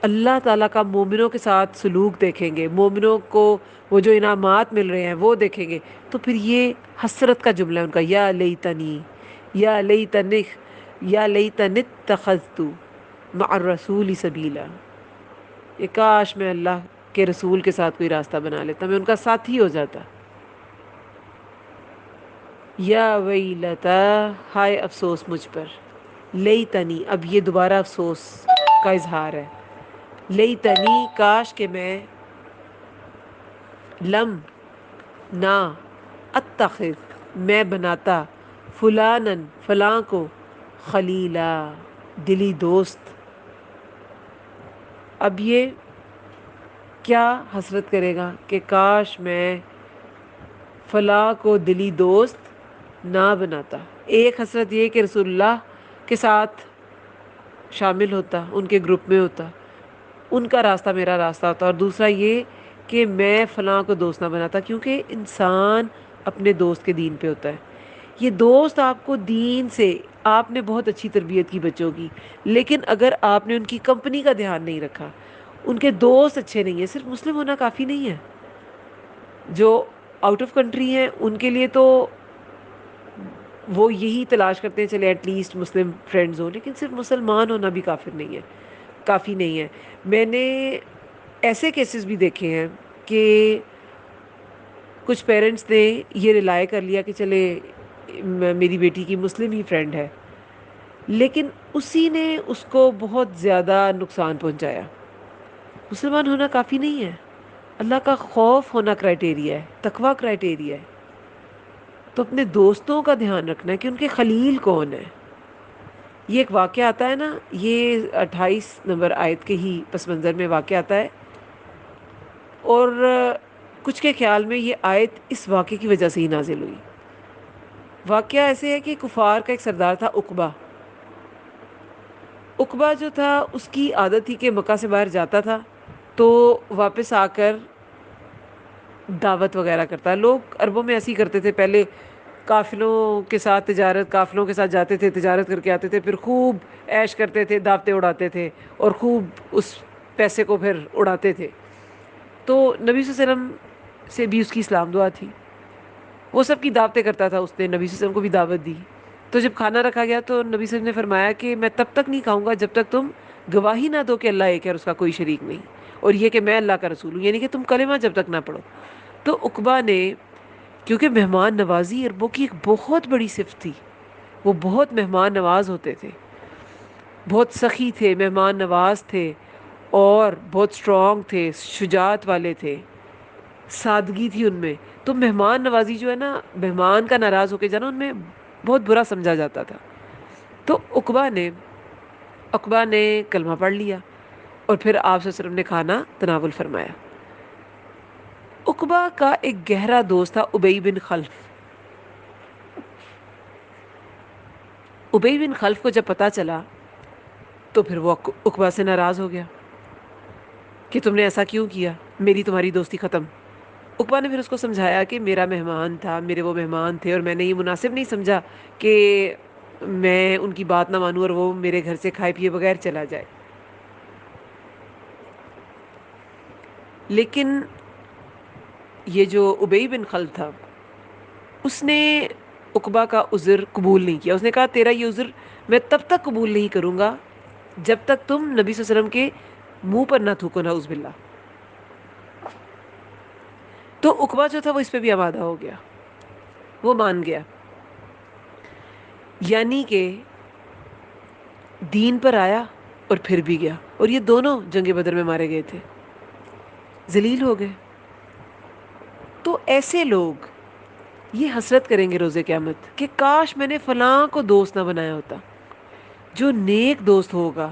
اللہ تعالیٰ کا مومنوں کے ساتھ سلوک دیکھیں گے، مومنوں کو وہ جو انعامات مل رہے ہیں وہ دیکھیں گے، تو پھر یہ حسرت کا جملہ ہے ان کا، یا لیتنی، یا لیتنک، یا لیتنی اتخذت مع الرسول سبیلا. یہ کاش میں اللہ کے رسول کے ساتھ کوئی راستہ بنا لیتا، میں ان کا ساتھی ہو جاتا. یا ویلتا، ہائے افسوس مجھ پر. لیتنی، اب یہ دوبارہ افسوس کا اظہار ہے. لیتنی کاش کہ میں لم نہ اتخذ میں بناتا فلانن فلاں کو خلیلا دلی دوست. اب یہ کیا حسرت کرے گا کہ کاش میں فلاں کو دلی دوست نہ بناتا. ایک حسرت یہ کہ رسول اللہ کے ساتھ شامل ہوتا، ان کے گروپ میں ہوتا، ان کا راستہ میرا راستہ ہوتا. اور دوسرا یہ کہ میں فلاں کو دوست نہ بناتا، کیونکہ انسان اپنے دوست کے دین پہ ہوتا ہے. یہ دوست آپ کو دین سے، آپ نے بہت اچھی تربیت کی بچوں کی، لیکن اگر آپ نے ان کی کمپنی کا دھیان نہیں رکھا، ان کے دوست اچھے نہیں ہیں، صرف مسلم ہونا کافی نہیں ہے. جو آؤٹ آف کنٹری ہیں ان کے لیے تو وہ یہی تلاش کرتے ہیں چلے ایٹ لیسٹ مسلم فرینڈز ہوں، لیکن صرف مسلمان ہونا بھی کافر نہیں ہے، کافی نہیں ہے. میں نے ایسے کیسز بھی دیکھے ہیں کہ کچھ پیرنٹس نے یہ رلائے کر لیا کہ چلے میری بیٹی کی مسلم ہی فرینڈ ہے، لیکن اسی نے اس کو بہت زیادہ نقصان پہنچایا. مسلمان ہونا کافی نہیں ہے، اللہ کا خوف ہونا کرائٹیریا ہے، تقوی کرائٹیریا ہے. تو اپنے دوستوں کا دھیان رکھنا ہے کہ ان کے خلیل کون ہے. یہ ایک واقعہ آتا ہے نا، یہ 28 نمبر آیت کے ہی پس منظر میں واقعہ آتا ہے، اور کچھ کے خیال میں یہ آیت اس واقعے کی وجہ سے ہی نازل ہوئی. واقعہ ایسے ہے کہ کفار کا ایک سردار تھا عقبہ. عقبہ جو تھا اس کی عادت تھی کہ مکہ سے باہر جاتا تھا تو واپس آ کر دعوت وغیرہ کرتا. لوگ عربوں میں ایسے ہی کرتے تھے، پہلے قافلوں کے ساتھ تجارت، قافلوں کے ساتھ جاتے تھے، تجارت کر کے آتے تھے، پھر خوب عیش کرتے تھے، دعوتیں اڑاتے تھے اور خوب اس پیسے کو پھر اڑاتے تھے. تو نبی صلی اللہ علیہ وسلم سے بھی اس کی اسلام دعا تھی، وہ سب کی دعوتیں کرتا تھا، اس نے نبی صلی اللہ علیہ وسلم کو بھی دعوت دی. تو جب کھانا رکھا گیا تو نبی صلی اللہ علیہ وسلم نے فرمایا کہ میں تب تک نہیں کھاؤں گا جب تک تم گواہی نہ دو کہ اللہ ایک ہے اور اس کا کوئی شریک نہیں، اور یہ کہ میں اللہ کا رسول ہوں، یعنی کہ تم کلمہ جب تک نہ پڑھو. تو عقبہ نے، کیونکہ مہمان نوازی عربوں کی ایک بہت بڑی صفت تھی، وہ بہت مہمان نواز ہوتے تھے، بہت سخی تھے، مہمان نواز تھے، اور بہت اسٹرانگ تھے، شجاعت والے تھے، سادگی تھی ان میں. تو مہمان نوازی جو ہے نا، مہمان کا ناراض ہو کے جانا، ان میں بہت برا سمجھا جاتا تھا. تو عقبہ نے کلمہ پڑھ لیا اور پھر آپ صلی اللہ علیہ وسلم نے کھانا تناول فرمایا. عقبہ کا ایک گہرا دوست تھا ابی بن خلف. ابی بن خلف کو جب پتہ چلا تو پھر وہ عقبہ سے ناراض ہو گیا کہ تم نے ایسا کیوں کیا، میری تمہاری دوستی ختم۔ عقبہ نے پھر اس کو سمجھایا کہ میرا مہمان تھا، میرے وہ مہمان تھے، اور میں نے یہ مناسب نہیں سمجھا کہ میں ان کی بات نہ مانوں اور وہ میرے گھر سے کھائے پیے بغیر چلا جائے۔ لیکن یہ جو ابی بن خلف تھا، اس نے عقبہ کا عذر قبول نہیں کیا۔ اس نے کہا تیرا یہ عذر میں تب تک قبول نہیں کروں گا جب تک تم نبی صلی اللہ علیہ وسلم کے منہ پر نہ تھوکو، نعوذ باللہ۔ تو عقبہ جو تھا وہ اس پہ بھی آمادہ ہو گیا، وہ مان گیا، یعنی کہ دین پر آیا اور پھر بھی گیا، اور یہ دونوں جنگ بدر میں مارے گئے تھے، ذلیل ہو گئے۔ تو ایسے لوگ یہ حسرت کریں گے روز قیامت کہ کاش میں نے فلاں کو دوست نہ بنایا ہوتا۔ جو نیک دوست ہوگا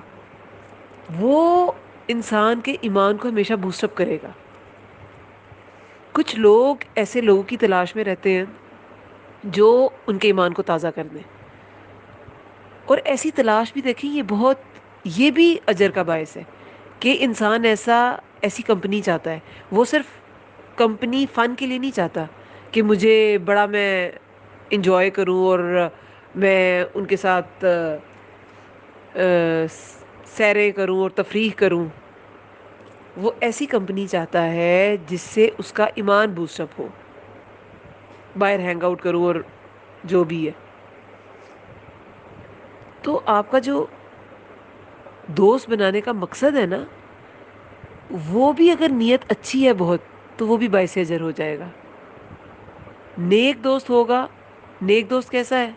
وہ انسان کے ایمان کو ہمیشہ بوسٹ اپ کرے گا۔ کچھ لوگ ایسے لوگوں کی تلاش میں رہتے ہیں جو ان کے ایمان کو تازہ کر دیں، اور ایسی تلاش بھی دیکھیں یہ بھی اجر کا باعث ہے کہ انسان ایسی کمپنی چاہتا ہے۔ وہ صرف کمپنی فن کے لیے نہیں چاہتا کہ مجھے بڑا میں انجوائے کروں اور میں ان کے ساتھ سیریں کروں اور تفریح کروں۔ وہ ایسی کمپنی چاہتا ہے جس سے اس کا ایمان بوسٹ اپ ہو، باہر ہینگ آؤٹ کروں اور جو بھی ہے۔ تو آپ کا جو دوست بنانے کا مقصد ہے نا، وہ بھی اگر نیت اچھی ہے بہت، تو وہ بھی باعث اجر ہو جائے گا۔ نیک دوست ہوگا، نیک دوست کیسا ہے؟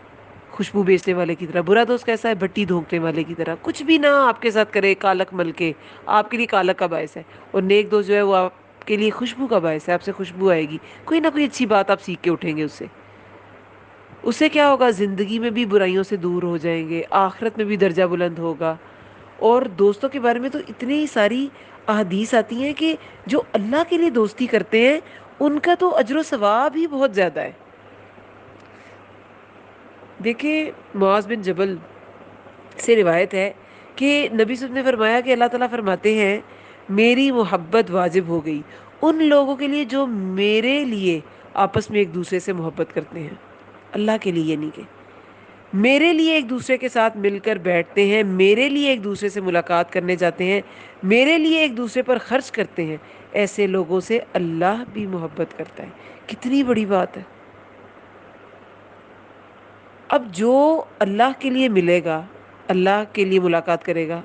خوشبو بیچنے والے کی طرح۔ برا دوست کیسا ہے؟ بھٹی دھونکنے والے کی طرح، کچھ بھی نہ آپ کے ساتھ کرے، کالک مل کے آپ کے لیے کالک کا باعث ہے۔ اور نیک دوست جو ہے وہ آپ کے لیے خوشبو کا باعث ہے، آپ سے خوشبو آئے گی، کوئی نہ کوئی اچھی بات آپ سیکھ کے اٹھیں گے اس سے کیا ہوگا؟ زندگی میں بھی برائیوں سے دور ہو جائیں گے، آخرت میں بھی درجہ بلند ہوگا۔ اور دوستوں کے بارے میں تو اتنی ساری احادیث آتی ہیں کہ جو اللہ کے لیے دوستی کرتے ہیں ان کا تو اجر و ثواب ہی بہت زیادہ ہے۔ دیکھیں معاذ بن جبل سے روایت ہے کہ نبی صلی اللہ علیہ وسلم نے فرمایا کہ اللہ تعالیٰ فرماتے ہیں میری محبت واجب ہو گئی ان لوگوں کے لیے جو میرے لیے آپس میں ایک دوسرے سے محبت کرتے ہیں۔ اللہ کے لیے نہیں، کہ میرے لیے ایک دوسرے کے ساتھ مل کر بیٹھتے ہیں، میرے لیے ایک دوسرے سے ملاقات کرنے جاتے ہیں، میرے لیے ایک دوسرے پر خرچ کرتے ہیں، ایسے لوگوں سے اللہ بھی محبت کرتا ہے۔ کتنی بڑی بات ہے۔ اب جو اللہ کے لیے ملے گا، اللہ کے لیے ملاقات کرے گا،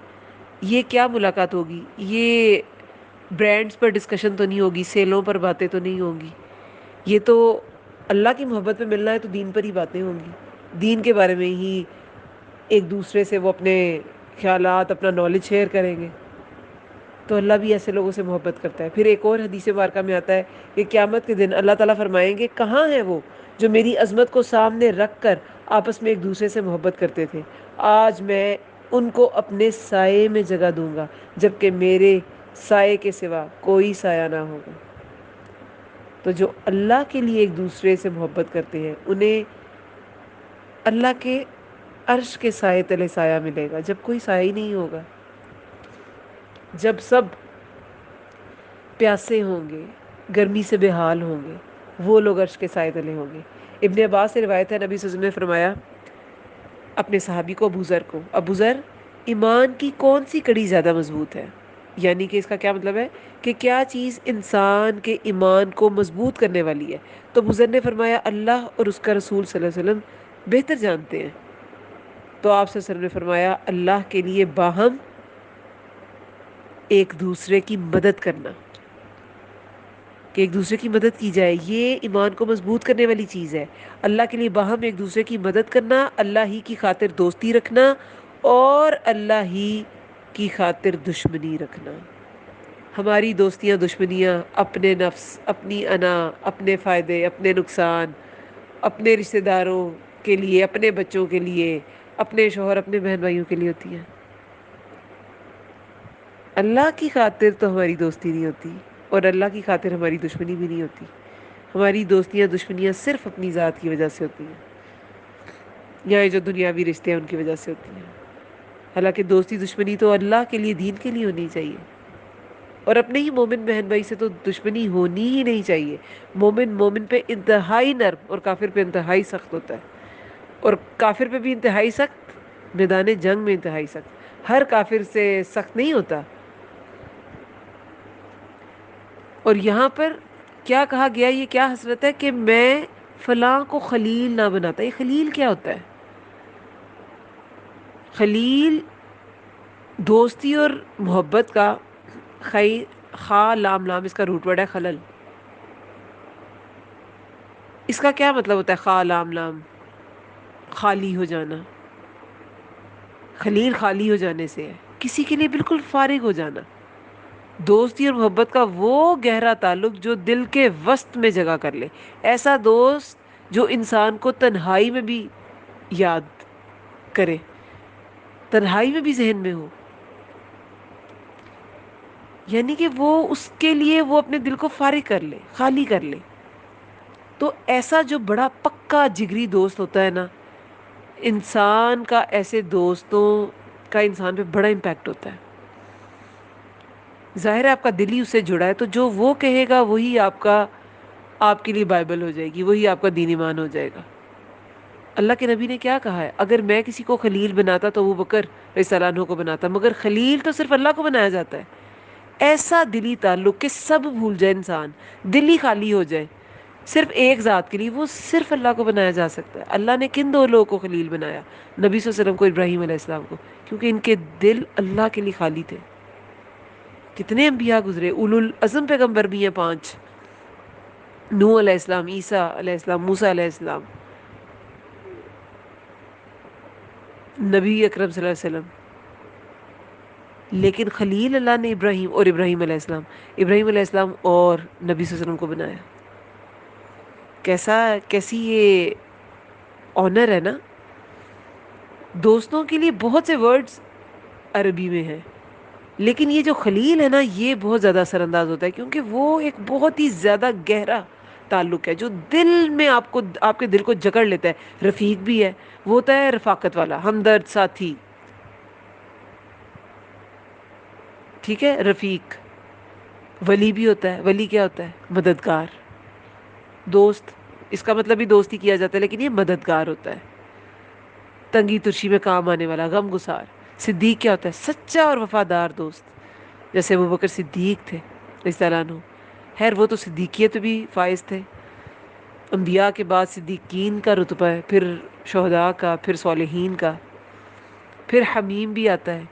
یہ کیا ملاقات ہوگی؟ یہ برانڈز پر ڈسکشن تو نہیں ہوگی، سیلوں پر باتیں تو نہیں ہوں گی، یہ تو اللہ کی محبت میں ملنا ہے تو دین پر ہی باتیں ہوں گی، دین کے بارے میں ہی ایک دوسرے سے وہ اپنے خیالات، اپنا نالج شیئر کریں گے۔ تو اللہ بھی ایسے لوگوں سے محبت کرتا ہے۔ پھر ایک اور حدیث مبارکہ میں آتا ہے کہ قیامت کے دن اللہ تعالیٰ فرمائیں گے کہاں ہیں وہ جو میری عظمت کو سامنے رکھ کر آپس میں ایک دوسرے سے محبت کرتے تھے؟ آج میں ان کو اپنے سائے میں جگہ دوں گا، جبکہ میرے سائے کے سوا کوئی سایہ نہ ہوگا۔ تو جو اللہ کے لیے ایک دوسرے سے محبت کرتے ہیں انہیں اللہ کے عرش کے سائے تلے سایہ ملے گا، جب کوئی سایہ ہی نہیں ہوگا، جب سب پیاسے ہوں گے، گرمی سے بے حال ہوں گے، وہ لوگ عرش کے سائے تلے ہوں گے۔ ابن عباس سے روایت ہے، نبی صلی اللہ علیہ وسلم نے فرمایا اپنے صحابی کو، ابو ذر کو، ابو ذر ایمان کی کون سی کڑی زیادہ مضبوط ہے؟ یعنی کہ اس کا کیا مطلب ہے کہ کیا چیز انسان کے ایمان کو مضبوط کرنے والی ہے؟ تو ابو ذر نے فرمایا اللہ اور اس کا رسول صلی اللہ علیہ وسلم بہتر جانتے ہیں۔ تو آپ صلی اللہ علیہ وسلم نے فرمایا اللہ کے لیے باہم ایک دوسرے کی مدد کرنا، کہ ایک دوسرے کی مدد کی جائے، یہ ایمان کو مضبوط کرنے والی چیز ہے۔ اللہ کے لیے باہم ایک دوسرے کی مدد کرنا، اللہ ہی کی خاطر دوستی رکھنا، اور اللہ ہی کی خاطر دشمنی رکھنا۔ ہماری دوستیاں دشمنیاں اپنے نفس، اپنی انا، اپنے فائدے، اپنے نقصان، اپنے رشتہ داروں کے لیے، اپنے بچوں کے لیے، اپنے شوہر، اپنے بہن بھائیوں کے لیے ہوتی ہیں۔ اللہ کی خاطر تو ہماری دوستی نہیں ہوتی، اور اللہ کی خاطر ہماری دشمنی بھی نہیں ہوتی۔ ہماری دوستیاں دشمنیاں صرف اپنی ذات کی وجہ سے ہوتی ہیں۔ یا یہ جو دنیاوی رشتے ہیں ان کی وجہ سے ہوتی ہیں. حالانکہ دوستی دشمنی تو اللہ کے لیے، دین کے لیے ہونی چاہیے. اور اپنے ہی مومن بہن بھائی سے تو دشمنی ہونی ہی نہیں چاہیے. مومن مومن پہ انتہائی نرم اور کافر پہ انتہائی سخت ہوتا ہے. اور کافر پہ بھی انتہائی سخت، میدان جنگ میں انتہائی سخت. ہر کافر سے سخت نہیں ہوتا. اور یہاں پر کیا کہا گیا، یہ کیا حسرت ہے کہ میں فلاں کو خلیل نہ بناتا. یہ خلیل کیا ہوتا ہے؟ خلیل دوستی اور محبت کا خی خا لام لام اس کا روٹ ورڈ ہے خلل. اس کا کیا مطلب ہوتا ہے؟ خا لام لام، خالی ہو جانا. خلیل خالی ہو جانے سے ہے، کسی کے لیے بالکل فارغ ہو جانا. دوستی اور محبت کا وہ گہرا تعلق جو دل کے وسط میں جگہ کر لے. ایسا دوست جو انسان کو تنہائی میں بھی یاد کرے، تنہائی میں بھی ذہن میں ہو. یعنی کہ وہ اس کے لیے وہ اپنے دل کو فارغ کر لے، خالی کر لے. تو ایسا جو بڑا پکا جگری دوست ہوتا ہے نا، انسان کا ایسے دوستوں کا انسان پہ بڑا امپیکٹ ہوتا ہے. ظاہر ہے آپ کا دل ہی اس سے جڑا ہے، تو جو وہ کہے گا وہی آپ کے لیے بائبل ہو جائے گی، وہی آپ کا دین ایمان ہو جائے گا. اللہ کے نبی نے کیا کہا ہے؟ اگر میں کسی کو خلیل بناتا تو ابو بکر رضی اللہ عنہ کو بناتا، مگر خلیل تو صرف اللہ کو بنایا جاتا ہے. ایسا دلی تعلق کہ سب بھول جائے انسان، دل ہی خالی ہو جائے صرف ایک ذات کے لیے، وہ صرف اللہ کو بنایا جا سکتا ہے. اللہ نے کن دو لوگوں کو خلیل بنایا؟ نبی صلی اللہ علیہ وسلم کو، ابراہیم علیہ السلام کو، کیونکہ ان کے دل اللہ کے لیے خالی تھے. کتنے انبیاء گزرے، اولو العزم پیغمبر بھی ہیں 5: نوح علیہ السلام، عیسیٰ علیہ السلام، موسیٰ علیہ السلام، نبی اکرم صلی اللہ علیہ وسلم. لیکن خلیل اللہ نے ابراہیم اور ابراہیم علیہ السلام، ابراہیم علیہ السلام اور نبی صلی اللہ علیہ وسلم کو بنایا. کیسی یہ آنر ہے نا. دوستوں کے لیے بہت سے ورڈز عربی میں ہیں، لیکن یہ جو خلیل ہے نا، یہ بہت زیادہ اثر انداز ہوتا ہے، کیونکہ وہ ایک بہت ہی زیادہ گہرا تعلق ہے جو دل میں آپ کے دل کو جکڑ لیتا ہے. رفیق بھی ہے، وہ ہوتا ہے رفاقت والا، ہمدرد، ساتھی. ٹھیک ہے، رفیق. ولی بھی ہوتا ہے. ولی کیا ہوتا ہے؟ مددگار. دوست، اس کا مطلب بھی دوستی کیا جاتا ہے، لیکن یہ مددگار ہوتا ہے، تنگی ترشی میں کام آنے والا، غم گسار. صدیق کیا ہوتا ہے؟ سچا اور وفادار دوست، جیسے ابو بکر صدیق تھے رضی اللہ عنہ. خیر وہ تو صدیقیت بھی فائز تھے. انبیاء کے بعد صدیقین کا رتبہ ہے، پھر شہداء کا، پھر صالحین کا. پھر حمیم بھی آتا ہے.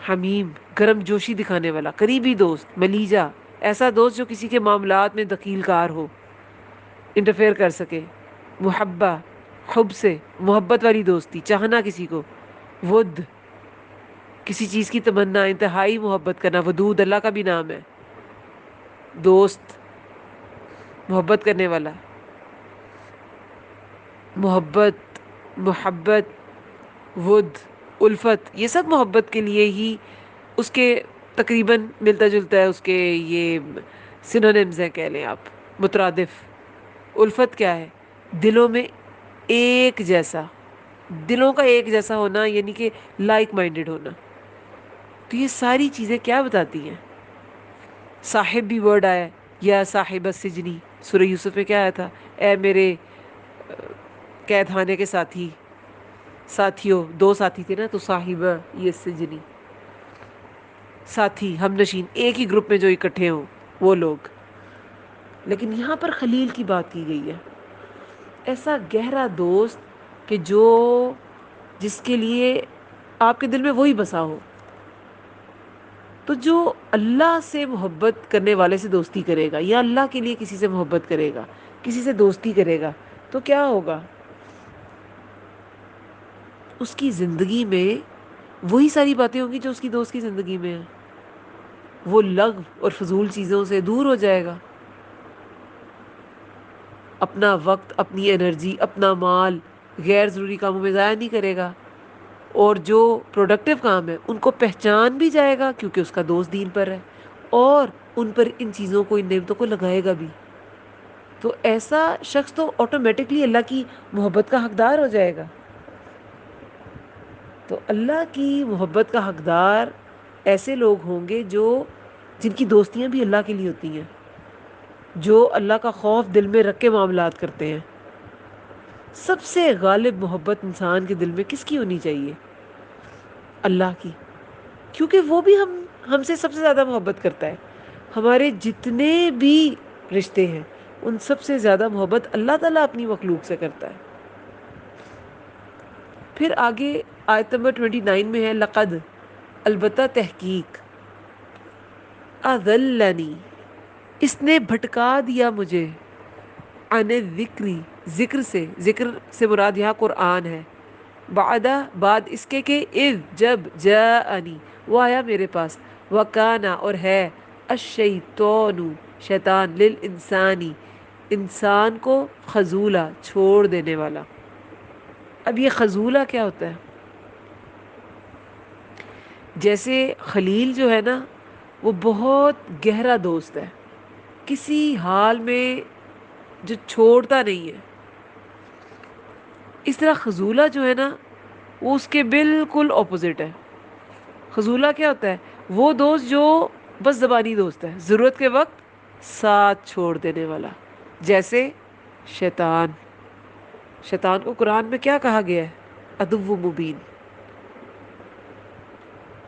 حمیم، گرم جوشی دکھانے والا، قریبی دوست. ملیجا، ایسا دوست جو کسی کے معاملات میں دخیل کار ہو، انٹرفیئر کر سکے. محبہ، حب سے، محبت والی دوستی، چاہنا کسی کو. ود، کسی چیز کی تمنا، انتہائی محبت کرنا. ودود اللہ کا بھی نام ہے، دوست، محبت کرنے والا. محبت، محبت، ود، الفت، یہ سب محبت کے لیے ہی اس کے تقریباً ملتا جلتا ہے. اس کے یہ سینونیمز ہیں، کہہ لیں آپ، مترادف. الفت کیا ہے؟ دلوں میں ایک جیسا، دلوں کا ایک جیسا ہونا، یعنی کہ لائک مائنڈڈ ہونا. تو یہ ساری چیزیں کیا بتاتی ہیں؟ صاحب بھی ورڈ آیا، یا صاحب السجنی. سورہ یوسف میں کیا آیا تھا؟ اے میرے قید خانے کے ساتھی، ساتھیوں. 2 ساتھی تھے نا، تو صاحب یہ سجنی، ساتھی، ہم نشین، ایک ہی گروپ میں جو اکٹھے ہوں وہ لوگ. لیکن یہاں پر خلیل کی بات کی گئی ہے، ایسا گہرا دوست کہ جس کے لیے آپ کے دل میں وہی بسا ہو. تو جو اللہ سے محبت کرنے والے سے دوستی کرے گا، یا اللہ کے لیے کسی سے محبت کرے گا، کسی سے دوستی کرے گا، تو کیا ہوگا؟ اس کی زندگی میں وہی ساری باتیں ہوں گی جو اس کی دوست کی زندگی میں ہیں. وہ لغو اور فضول چیزوں سے دور ہو جائے گا. اپنا وقت، اپنی انرجی، اپنا مال غیر ضروری کاموں میں ضائع نہیں کرے گا. اور جو پروڈکٹیو کام ہے ان کو پہچان بھی جائے گا، کیونکہ اس کا دوست دین پر ہے، اور ان پر ان چیزوں کو، ان نعمتوں کو لگائے گا بھی. تو ایسا شخص تو آٹومیٹکلی اللہ کی محبت کا حقدار ہو جائے گا. تو اللہ کی محبت کا حقدار ایسے لوگ ہوں گے جن کی دوستیاں بھی اللہ کے لیے ہوتی ہیں، جو اللہ کا خوف دل میں رکھ کے معاملات کرتے ہیں. سب سے غالب محبت انسان کے دل میں کس کی ہونی چاہیے؟ اللہ کی. کیونکہ وہ بھی ہم سے سب سے زیادہ محبت کرتا ہے. ہمارے جتنے بھی رشتے ہیں ان سب سے زیادہ محبت اللہ تعالیٰ اپنی مخلوق سے کرتا ہے. پھر آگے آیت نمبر 29 میں ہے لقد، البتہ تحقیق، اضلنی، اس نے بھٹکا دیا مجھے، عن الذکری، ذکر سے مراد یہاں قرآن ہے، بعد اس کے کہ اذ، جب، جاءنی، وہ آیا میرے پاس، وکانا، اور ہے، الشیطان، شیطان، للانسانی، انسان کو، خذولا، چھوڑ دینے والا. اب یہ خذولا کیا ہوتا ہے؟ جیسے خلیل جو ہے نا وہ بہت گہرا دوست ہے، کسی حال میں جو چھوڑتا نہیں ہے. اس طرح خذولہ جو ہے نا وہ اس کے بالکل اپوزٹ ہے. خذولہ کیا ہوتا ہے؟ وہ دوست جو بس زبانی دوست ہے، ضرورت کے وقت ساتھ چھوڑ دینے والا. جیسے شیطان کو قرآن میں کیا کہا گیا ہے؟ عدو مبین،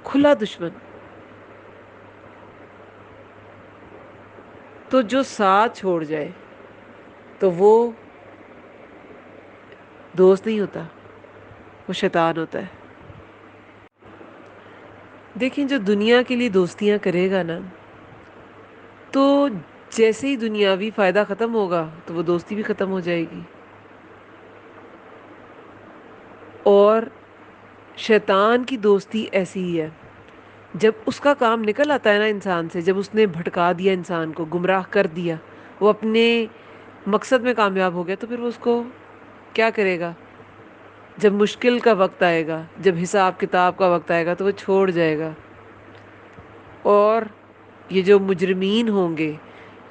کھلا دشمن. تو جو ساتھ چھوڑ جائے تو وہ دوست نہیں ہوتا، وہ شیطان ہوتا ہے. دیکھیں جو دنیا کے لیے دوستیاں کرے گا نا، تو جیسے ہی دنیاوی فائدہ ختم ہوگا تو وہ دوستی بھی ختم ہو جائے گی. اور شیطان کی دوستی ایسی ہی ہے، جب اس کا کام نکل آتا ہے نا انسان سے، جب اس نے بھٹکا دیا انسان کو، گمراہ کر دیا، وہ اپنے مقصد میں کامیاب ہو گیا، تو پھر وہ اس کو کیا کرے گا؟ جب مشکل کا وقت آئے گا، جب حساب کتاب کا وقت آئے گا تو وہ چھوڑ جائے گا. اور یہ جو مجرمین ہوں گے،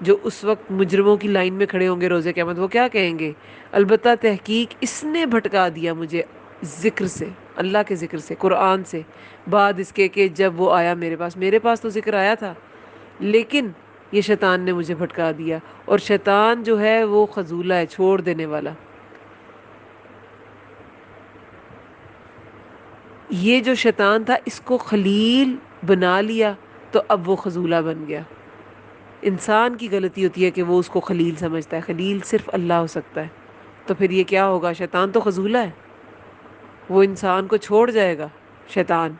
جو اس وقت مجرموں کی لائن میں کھڑے ہوں گے روز قیامت، وہ کیا کہیں گے؟ البتہ تحقیق اس نے بھٹکا دیا مجھے ذکر سے، اللہ کے ذکر سے، قرآن سے، بعد اس کے کہ جب وہ آیا میرے پاس تو ذکر آیا تھا، لیکن یہ شیطان نے مجھے بھٹکا دیا. اور شیطان جو ہے وہ خذولہ ہے، چھوڑ دینے والا. یہ جو شیطان تھا اس کو خلیل بنا لیا تو اب وہ خذولہ بن گیا. انسان کی غلطی ہوتی ہے کہ وہ اس کو خلیل سمجھتا ہے، خلیل صرف اللہ ہو سکتا ہے. تو پھر یہ کیا ہوگا؟ شیطان تو خذولہ ہے، وہ انسان کو چھوڑ جائے گا شیطان.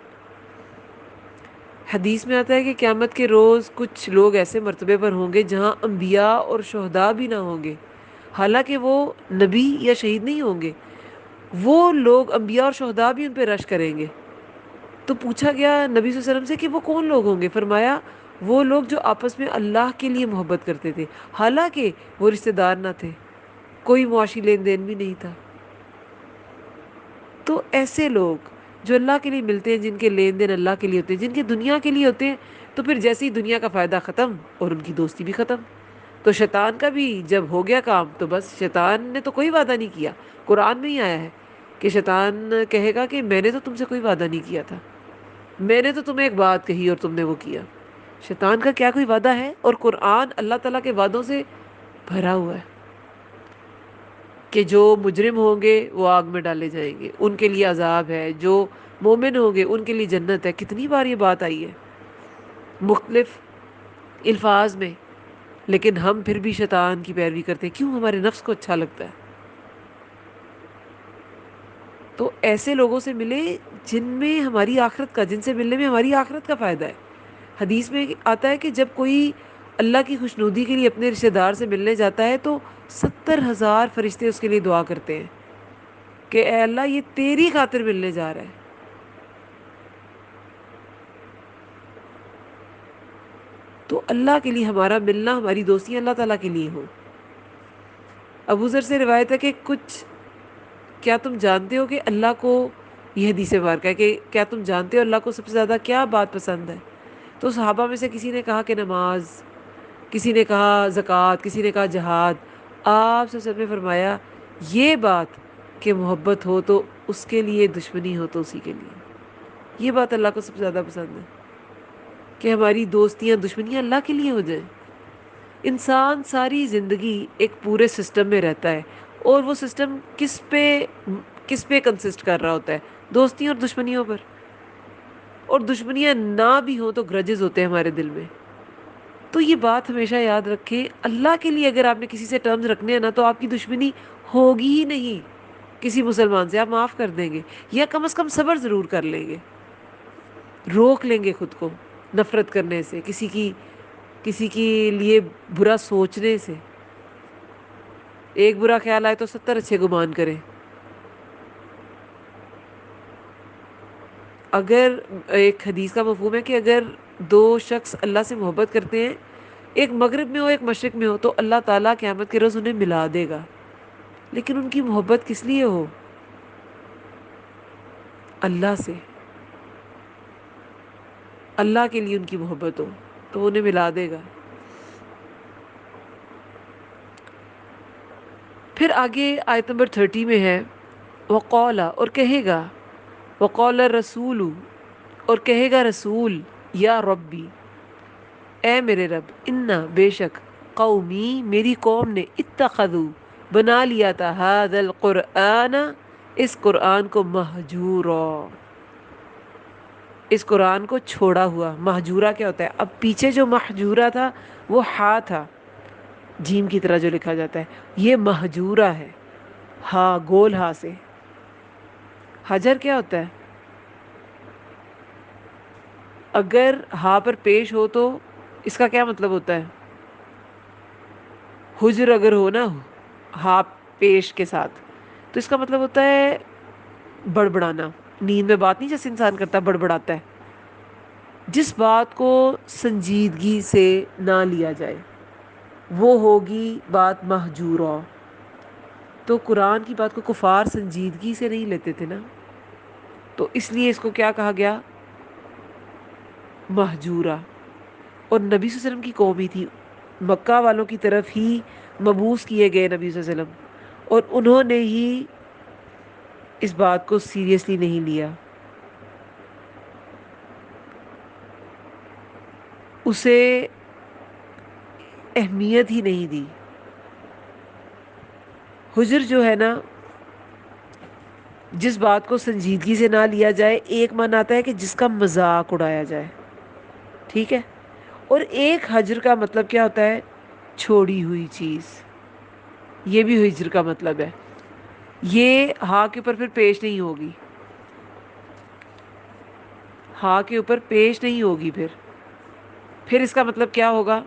حدیث میں آتا ہے کہ قیامت کے روز کچھ لوگ ایسے مرتبے پر ہوں گے جہاں انبیاء اور شہداء بھی نہ ہوں گے، حالانکہ وہ نبی یا شہید نہیں ہوں گے. وہ لوگ، انبیاء اور شہداء بھی ان پہ رش کریں گے. تو پوچھا گیا نبی صلی اللہ علیہ وسلم سے کہ وہ کون لوگ ہوں گے؟ فرمایا وہ لوگ جو آپس میں اللہ کے لیے محبت کرتے تھے، حالانکہ وہ رشتہ دار نہ تھے، کوئی معاشی لین دین بھی نہیں تھا. تو ایسے لوگ جو اللہ کے لیے ملتے ہیں، جن کے لین دین اللہ کے لیے ہوتے ہیں، جن کے دنیا کے لیے ہوتے ہیں، تو پھر جیسے ہی دنیا کا فائدہ ختم اور ان کی دوستی بھی ختم. تو شیطان کا بھی جب ہو گیا کام تو بس، شیطان نے تو کوئی وعدہ نہیں کیا. قرآن میں ہی آیا ہے کہ شیطان کہے گا کہ میں نے تو تم سے کوئی وعدہ نہیں کیا تھا، میں نے تو تمہیں ایک بات کہی اور تم نے وہ کیا. شیطان کا کیا کوئی وعدہ ہے؟ اور قرآن اللہ تعالیٰ کے وعدوں سے بھرا ہوا ہے کہ جو مجرم ہوں گے وہ آگ میں ڈالے جائیں گے، ان کے لیے عذاب ہے، جو مومن ہوں گے ان کے لیے جنت ہے. کتنی بار یہ بات آئی ہے مختلف الفاظ میں، لیکن ہم پھر بھی شیطان کی پیروی کرتے ہیں. کیوں؟ ہمارے نفس کو اچھا لگتا ہے. تو ایسے لوگوں سے ملے جن میں ہماری آخرت کا، جن سے ملنے میں ہماری آخرت کا فائدہ ہے. حدیث میں آتا ہے کہ جب کوئی اللہ کی خوشنودی کے لیے اپنے رشتہ دار سے ملنے جاتا ہے تو 70,000 فرشتے اس کے لیے دعا کرتے ہیں کہ اے اللہ یہ تیری خاطر ملنے جا رہا ہے. تو اللہ کے لیے ہمارا ملنا، ہماری دوستیاں اللہ تعالیٰ کے لیے ہوں. ابو ذر سے روایت ہے کہ کیا تم جانتے ہو کہ اللہ کو، یہ حدیث مبارکہ ہے کہ کیا تم جانتے ہو اللہ کو سب سے زیادہ کیا بات پسند ہے؟ تو صحابہ میں سے کسی نے کہا کہ نماز، کسی نے کہا زکوٰۃ، کسی نے کہا جہاد. آپ سے سب نے فرمایا یہ بات کہ محبت ہو تو اس کے لیے، دشمنی ہو تو اسی کے لیے. یہ بات اللہ کو سب سے زیادہ پسند ہے کہ ہماری دوستیاں دشمنیاں اللہ کے لیے ہو جائیں. انسان ساری زندگی ایک پورے سسٹم میں رہتا ہے، اور وہ سسٹم کس پہ کنسسٹ کر رہا ہوتا ہے؟ دوستیوں اور دشمنیوں پر. اور دشمنیاں نہ بھی ہوں تو گرجز ہوتے ہیں ہمارے دل میں. تو یہ بات ہمیشہ یاد رکھیں، اللہ کے لیے اگر آپ نے کسی سے ٹرمز رکھنے ہیں نا، تو آپ کی دشمنی ہوگی ہی نہیں کسی مسلمان سے. آپ معاف کر دیں گے، یا کم از کم صبر ضرور کر لیں گے، روک لیں گے خود کو نفرت کرنے سے، کسی کے لیے برا سوچنے سے. ایک برا خیال آئے تو 70 اچھے گمان کریں. اگر ایک حدیث کا مفہوم ہے کہ اگر دو شخص اللہ سے محبت کرتے ہیں، ایک مغرب میں ہو ایک مشرق میں ہو، تو اللہ تعالیٰ قیامت کے روز انہیں ملا دے گا. لیکن ان کی محبت کس لیے ہو؟ اللہ سے. اللہ کے لیے ان کی محبت ہو تو وہ انہیں ملا دے گا. پھر آگے آیت نمبر 30 میں ہے وقولا، اور کہے گا، وقول الرسول، اور کہے گا رسول، یا ربی، اے میرے رب، انا، بے شک، قومی، میری قوم نے، اتخذو، بنا لیا تھا، ھذا القرآن، اس قرآن کو، مہجورا، اس قرآن کو چھوڑا ہوا. مہجورہ کیا ہوتا ہے؟ اب پیچھے جو مہجورہ تھا وہ ہا تھا، جیم کی طرح جو لکھا جاتا ہے، یہ مہجورہ ہے، ہا، گول ہا سے. حجر کیا ہوتا ہے؟ اگر ہا پر پیش ہو تو اس کا کیا مطلب ہوتا ہے؟ حجر اگر ہو نا ہا پیش کے ساتھ، تو اس کا مطلب ہوتا ہے بڑبڑانا. نیند میں بات نہیں جیسے انسان کرتا ہے، بڑبڑاتا ہے. جس بات کو سنجیدگی سے نہ لیا جائے وہ ہوگی بات مہجورہ. تو قرآن کی بات کو کفار سنجیدگی سے نہیں لیتے تھے نا، تو اس لیے اس کو کیا کہا گیا؟ مہجورہ. اور نبی صلی اللہ علیہ وسلم کی قوم ہی تھی، مکہ والوں کی طرف ہی مبعوث کیے گئے نبی صلی اللہ علیہ وسلم، اور انہوں نے ہی اس بات کو سیریسلی نہیں لیا، اسے اہمیت ہی نہیں دی. حجر جو ہے نا، جس بات کو سنجیدگی سے نہ لیا جائے، ایک معنی آتا ہے کہ جس کا مذاق اڑایا جائے، ٹھیک ہے. اور ایک حجر کا مطلب کیا ہوتا ہے؟ چھوڑی ہوئی چیز. یہ بھی حجر کا مطلب ہے. یہ ہا کے اوپر پھر پیش نہیں ہوگی، ہا کے اوپر پیش نہیں ہوگی. پھر اس کا مطلب کیا ہوگا؟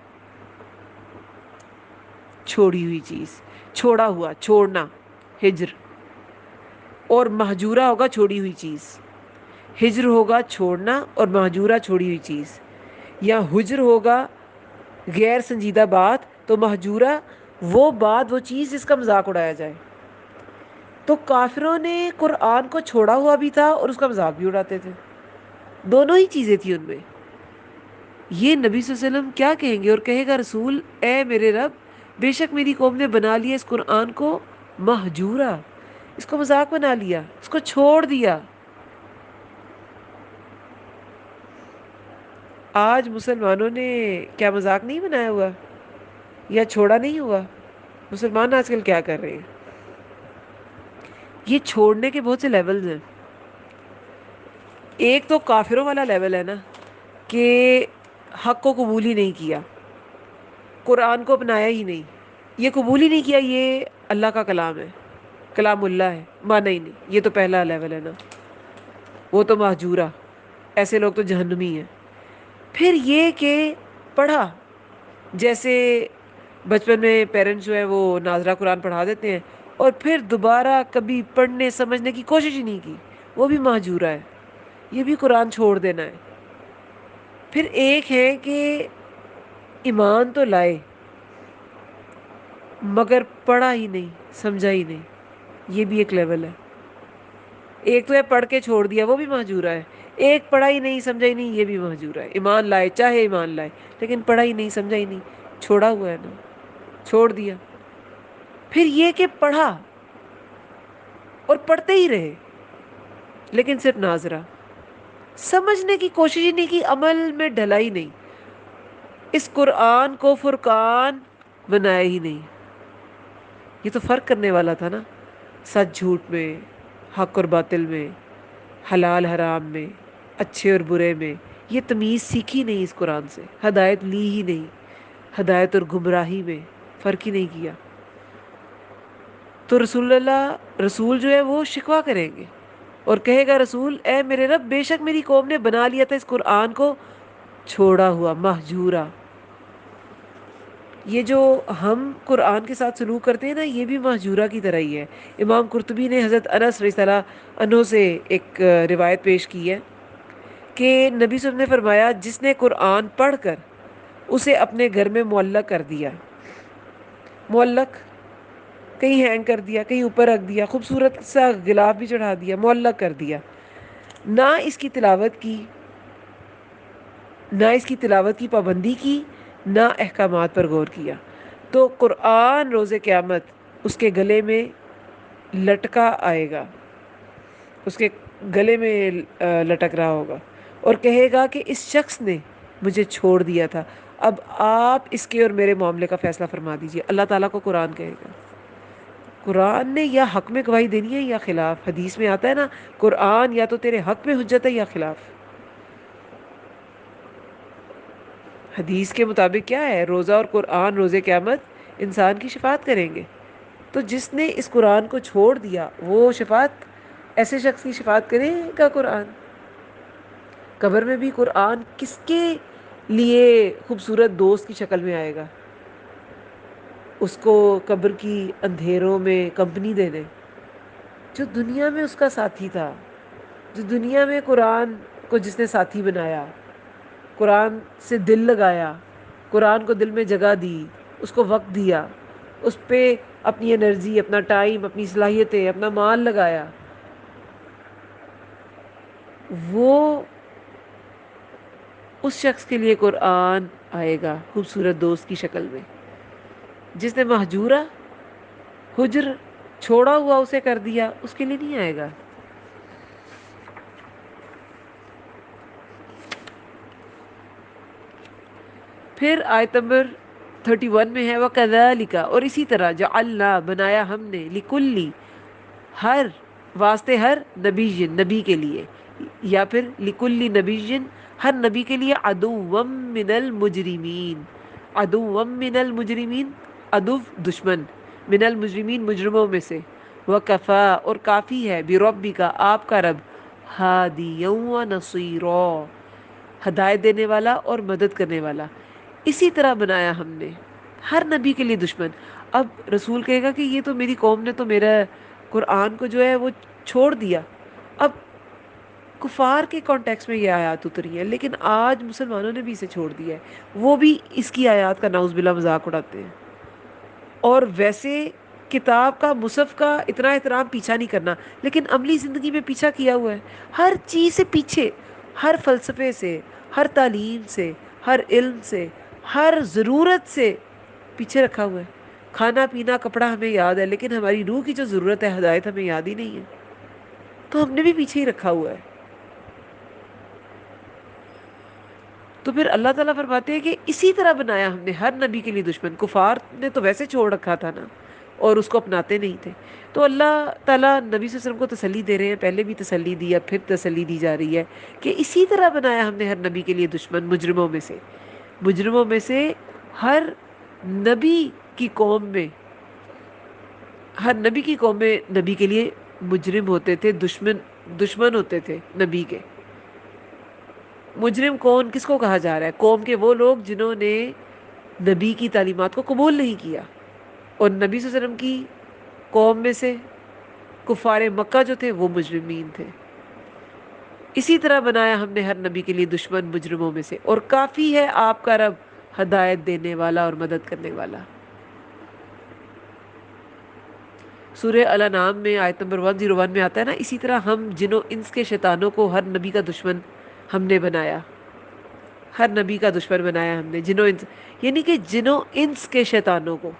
چھوڑی ہوئی چیز، چھوڑا ہوا، چھوڑنا، ہجر. اور مہجورہ ہوگا چھوڑی ہوئی چیز. ہجر ہوگا چھوڑنا، اور مہجورہ چھوڑی ہوئی چیز. یا حجر ہوگا غیر سنجیدہ بات، تو مہجورہ وہ بات، وہ چیز جس کا مذاق اڑایا جائے. تو کافروں نے قرآن کو چھوڑا ہوا بھی تھا اور اس کا مذاق بھی اڑاتے تھے، دونوں ہی چیزیں تھیں ان میں. یہ نبی صلی اللہ علیہ وسلم کیا کہیں گے؟ اور کہے گا رسول، اے میرے رب، بے شک میری قوم نے بنا لیا اس قرآن کو مہجورا، اس کو مذاق بنا لیا، اس کو چھوڑ دیا. آج مسلمانوں نے کیا مذاق نہیں بنایا ہوا یا چھوڑا نہیں ہوا؟ مسلمان آج کل کیا کر رہے ہیں؟ یہ چھوڑنے کے بہت سے لیولز ہیں. ایک تو کافروں والا لیول ہے نا، کہ حق کو قبول ہی نہیں کیا، قرآن کو اپنایا ہی نہیں، یہ قبول ہی نہیں کیا یہ اللہ کا کلام ہے، کلام اللہ ہے، مانا ہی نہیں. یہ تو پہلا لیول ہے نا، وہ تو مہجورہ، ایسے لوگ تو جہنمی ہیں. پھر یہ کہ پڑھا، جیسے بچپن میں پیرنٹس جو ہے وہ ناظرہ قرآن پڑھا دیتے ہیں، اور پھر دوبارہ کبھی پڑھنے سمجھنے کی کوشش ہی نہیں کی، وہ بھی مہجورہ ہے. یہ بھی قرآن چھوڑ دینا ہے. پھر ایک ہے کہ ایمان تو لائے مگر پڑھا ہی نہیں، سمجھا ہی نہیں، یہ بھی ایک لیول ہے. ایک تو ہے پڑھ کے چھوڑ دیا، وہ بھی مہجورہ ہے. ایک پڑھا ہی نہیں، سمجھا ہی نہیں، یہ بھی مہجورہ ہے. ایمان لائے، چاہے ایمان لائے، لیکن پڑھا ہی نہیں، سمجھا ہی نہیں، چھوڑا ہوا ہے نا، چھوڑ دیا. پھر یہ کہ پڑھا اور پڑھتے ہی رہے، لیکن صرف ناظرہ، سمجھنے کی کوشش ہی نہیں کی، عمل میں ڈھلا ہی نہیں، اس قرآن کو فرقان بنایا ہی نہیں۔ یہ تو فرق کرنے والا تھا نا، سچ جھوٹ میں، حق اور باطل میں، حلال حرام میں، اچھے اور برے میں۔ یہ تمیز سیکھی نہیں اس قرآن سے، ہدایت لی ہی نہیں، ہدایت اور گمراہی میں فرق ہی نہیں کیا۔ تو رسول جو ہے وہ شکوہ کریں گے اور کہے گا رسول اے میرے رب، بے شک میری قوم نے بنا لیا تھا اس قرآن کو چھوڑا ہوا، مہجورا۔ یہ جو ہم قرآن کے ساتھ سلوک کرتے ہیں نا، یہ بھی مہجورہ کی طرح ہی ہے۔ امام قرطبی نے حضرت انس رضی اللہ عنہ سے ایک روایت پیش کی ہے کہ نبی صلی اللہ علیہ وسلم نے فرمایا، جس نے قرآن پڑھ کر اسے اپنے گھر میں معلق کر دیا، معلق کہیں ہینگ کر دیا، کہیں اوپر رکھ دیا، خوبصورت سا غلاف بھی چڑھا دیا، معلق کر دیا، نہ اس کی تلاوت کی، نہ اس کی تلاوت کی پابندی کی، نہ احکامات پر غور کیا، تو قرآن روز قیامت اس کے گلے میں لٹکا آئے گا، اس کے گلے میں لٹک رہا ہوگا اور کہے گا کہ اس شخص نے مجھے چھوڑ دیا تھا، اب آپ اس کے اور میرے معاملے کا فیصلہ فرما دیجئے۔ اللہ تعالیٰ کو قرآن کہے گا۔ قرآن نے یا حق میں گواہی دینی ہے یا خلاف۔ حدیث میں آتا ہے نا، قرآن یا تو تیرے حق میں حجت ہے یا خلاف۔ حدیث کے مطابق کیا ہے؟ روزہ اور قرآن روز قیامت انسان کی شفاعت کریں گے۔ تو جس نے اس قرآن کو چھوڑ دیا، وہ شفاعت، ایسے شخص کی شفاعت کرے گا قرآن؟ قبر میں بھی قرآن کس کے لیے خوبصورت دوست کی شکل میں آئے گا؟ اس کو قبر کی اندھیروں میں کمپنی دینے، جو دنیا میں اس کا ساتھی تھا، جو دنیا میں قرآن کو جس نے ساتھی بنایا، قرآن سے دل لگایا، قرآن کو دل میں جگہ دی، اس کو وقت دیا، اس پہ اپنی انرجی، اپنا ٹائم، اپنی صلاحیتیں، اپنا مال لگایا، وہ اس شخص کے لیے قرآن آئے گا خوبصورت دوست کی شکل میں۔ جس نے مہجورہ، ہجر، چھوڑا ہوا اسے کر دیا، اس کے لیے نہیں آئے گا۔ پھر آیت نمبر 31 میں ہے، وَكَذَلِكَ، اور اسی طرح جعلنا، بنایا ہم نے، لِكُلِّ، ہر، واسطے ہر، نبی، نبی کے لیے، یا پھر لِكُلِّ نبی، ہر نبی کے لیے، عدوًا من المجرمین، عدوًا من المجرمین، عدو دشمن، من المجرمین مجرموں میں سے، وکفا، اور کافی ہے، بربک، آپ کا رب، ہادیًا ونصیرا، ہدایت دینے والا اور مدد کرنے والا۔ اسی طرح بنایا ہم نے ہر نبی کے لیے دشمن۔ اب رسول کہے گا کہ یہ تو میری قوم نے تو میرا قرآن کو جو ہے وہ چھوڑ دیا۔ اب کفار کے کانٹیکس میں یہ آیات اتری ہیں، لیکن آج مسلمانوں نے بھی اسے چھوڑ دیا ہے، وہ بھی اس کی آیات کا نعوذ باللہ مذاق اڑاتے ہیں۔ اور ویسے کتاب کا، مصحف کا اتنا احترام پیچھا نہیں کرنا، لیکن عملی زندگی میں پیچھا کیا ہوا ہے، ہر چیز سے پیچھے، ہر فلسفے سے، ہر تعلیم سے، ہر علم سے، ہر ضرورت سے پیچھے رکھا ہوا ہے۔ کھانا پینا کپڑا ہمیں یاد ہے، لیکن ہماری روح کی جو ضرورت ہے، ہدایت، ہمیں یاد ہی نہیں ہے، تو ہم نے بھی پیچھے ہی رکھا ہوا ہے۔ تو پھر اللہ تعالیٰ فرماتے ہیں کہ اسی طرح بنایا ہم نے ہر نبی کے لیے دشمن۔ کفار نے تو ویسے چھوڑ رکھا تھا نا، اور اس کو اپناتے نہیں تھے۔ تو اللہ تعالیٰ نبی صلی اللہ علیہ وسلم کو تسلی دے رہے ہیں، پہلے بھی تسلی دی ہے، پھر تسلی دی جا رہی ہے کہ اسی طرح بنایا ہم نے ہر نبی کے لیے دشمن، مجرموں میں سے، مجرموں میں سے ہر نبی کی قوم میں، ہر نبی کی قوم میں نبی کے لیے مجرم ہوتے تھے، دشمن ہوتے تھے نبی کے۔ مجرم کون، کس کو کہا جا رہا ہے؟ قوم کے وہ لوگ جنہوں نے نبی کی تعلیمات کو قبول نہیں کیا، اور نبی صلی اللہ علیہ وسلم کی قوم میں سے کفار مکہ جو تھے وہ مجرمین تھے۔ اسی طرح بنایا ہم نے ہر نبی کے لیے دشمن مجرموں میں سے، اور کافی ہے آپ کا رب ہدایت دینے والا اور مدد کرنے والا۔ سورہ الانعام میں آیت نمبر 101 میں آتا ہے نا، اسی طرح ہم جنوں انس کے شیطانوں کو ہر نبی کا دشمن ہم نے بنایا، ہر نبی کا دشمن بنایا ہم نے، جنوں انس، یعنی کہ جنوں انس کے شیطانوں کو۔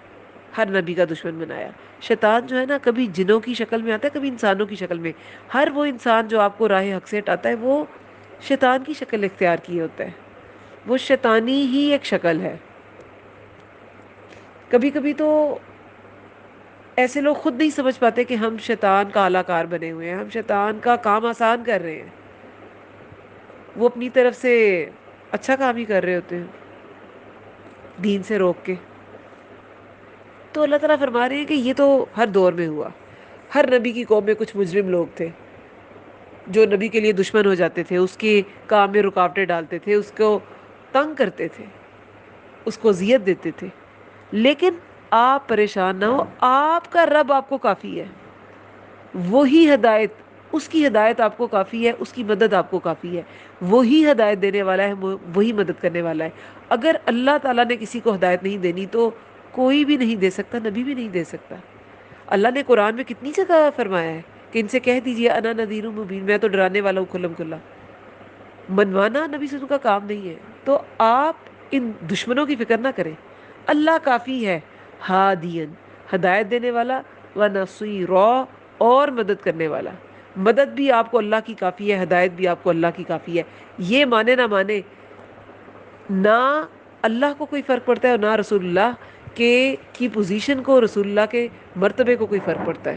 ہر نبی کا دشمن بنایا۔ شیطان جو ہے نا کبھی جنوں کی شکل میں آتا ہے، کبھی انسانوں کی شکل میں۔ ہر وہ انسان جو آپ کو راہ حق سے ہٹاتا ہے وہ شیطان کی شکل اختیار کیے ہوتا ہے، وہ شیطانی ہی ایک شکل ہے۔ کبھی کبھی تو ایسے لوگ خود نہیں سمجھ پاتے کہ ہم شیطان کا اعلی کار بنے ہوئے ہیں، ہم شیطان کا کام آسان کر رہے ہیں، وہ اپنی طرف سے اچھا کام ہی کر رہے ہوتے ہیں دین سے روک کے۔ تو اللہ تعالیٰ فرما رہے ہیں کہ یہ تو ہر دور میں ہوا، ہر نبی کی قوم میں کچھ مجرم لوگ تھے جو نبی کے لیے دشمن ہو جاتے تھے، اس کے کام میں رکاوٹیں ڈالتے تھے، اس کو تنگ کرتے تھے، اس کو اذیت دیتے تھے۔ لیکن آپ پریشان نہ ہو، آپ کا رب آپ کو کافی ہے، وہی ہدایت، اس کی ہدایت آپ کو کافی ہے، اس کی مدد آپ کو کافی ہے، وہی ہدایت دینے والا ہے، وہی مدد کرنے والا ہے۔ اگر اللہ تعالیٰ نے کسی کو ہدایت نہیں دینی تو کوئی بھی نہیں دے سکتا، نبی بھی نہیں دے سکتا۔ اللہ نے قرآن میں کتنی جگہ فرمایا ہے کہ ان سے کہہ دیجئے انا نذیر مبین، میں تو ڈرانے والا ہوں کھلم کھلا۔ منوانا نبی صلی اللہ علیہ وسلم کا کام نہیں ہے۔ تو آپ ان دشمنوں کی فکر نہ کریں، اللہ کافی ہے، ہادین، ہدایت دینے والا، و نصیرا، اور مدد کرنے والا۔ مدد بھی آپ کو اللہ کی کافی ہے، ہدایت بھی آپ کو اللہ کی کافی ہے۔ یہ مانے نہ مانے، نہ اللہ کو کوئی فرق پڑتا ہے اور نہ رسول اللہ کے کی پوزیشن کو، رسول اللہ کے مرتبے کو کوئی فرق پڑتا ہے۔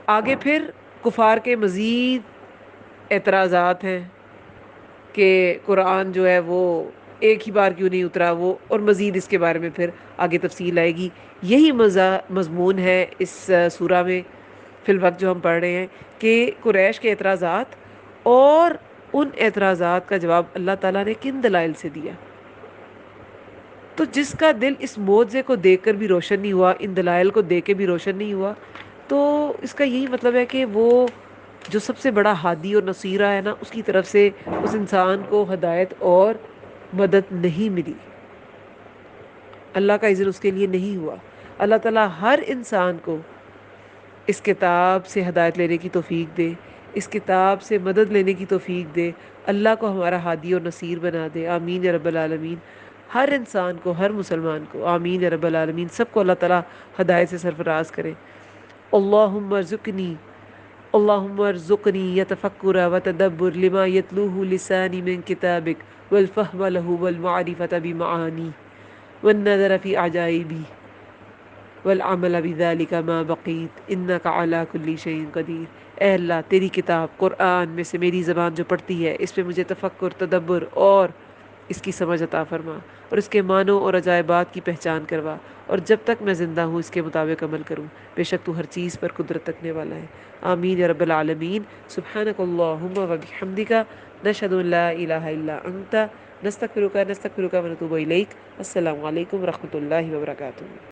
آگے پھر کفار کے مزید اعتراضات ہیں کہ قرآن جو ہے وہ ایک ہی بار کیوں نہیں اترا، وہ اور مزید اس کے بارے میں پھر آگے تفصیل آئے گی۔ یہی مضمون ہے اس سورہ میں فی الوقت جو ہم پڑھ رہے ہیں، کہ قریش کے اعتراضات اور ان اعتراضات کا جواب اللہ تعالیٰ نے کن دلائل سے دیا۔ تو جس کا دل اس معجزے کو دیکھ کر بھی روشن نہیں ہوا، ان دلائل کو دیکھ کے بھی روشن نہیں ہوا، تو اس کا یہی مطلب ہے کہ وہ جو سب سے بڑا ہادی اور نصیرہ ہے نا، اس کی طرف سے اس انسان کو ہدایت اور مدد نہیں ملی، اللہ کا اذن اس کے لیے نہیں ہوا۔ اللہ تعالیٰ ہر انسان کو اس کتاب سے ہدایت لینے کی توفیق دے، اس کتاب سے مدد لینے کی توفیق دے، اللہ کو ہمارا ہادی اور نصیر بنا دے، آمین یا رب العالمین۔ ہر انسان کو، ہر مسلمان کو، آمین یا رب العالمین، سب کو اللہ تعالیٰ ہدایت سے سرفراز کرے۔ اللہم ارزقنی، اللہم ارزقنی یتفکر و تدبر لما یتلوہ لسانی من کتابک والفہم لہ والمعرفت بمعانی والنظر فی عجائبی والعمل بذلک ما بقیت انک علی کل شیء قدیر۔ اے اللہ، تیری کتاب قرآن میں سے میری زبان جو پڑھتی ہے، اس پہ مجھے تفکر، تدبر اور اس کی سمجھ عطا فرما، اور اس کے معنوں اور عجائبات کی پہچان کروا، اور جب تک میں زندہ ہوں اس کے مطابق عمل کروں، بے شک تو ہر چیز پر قدرت رکھنے والا ہے۔ آمین یا رب العالمین۔ سبحانک اللہم و بحمدک، نشہد ان لا الہ الا انت، نستغفرک و نتوب الیک۔ السلام علیکم و رحمۃ اللہ وبرکاتہ۔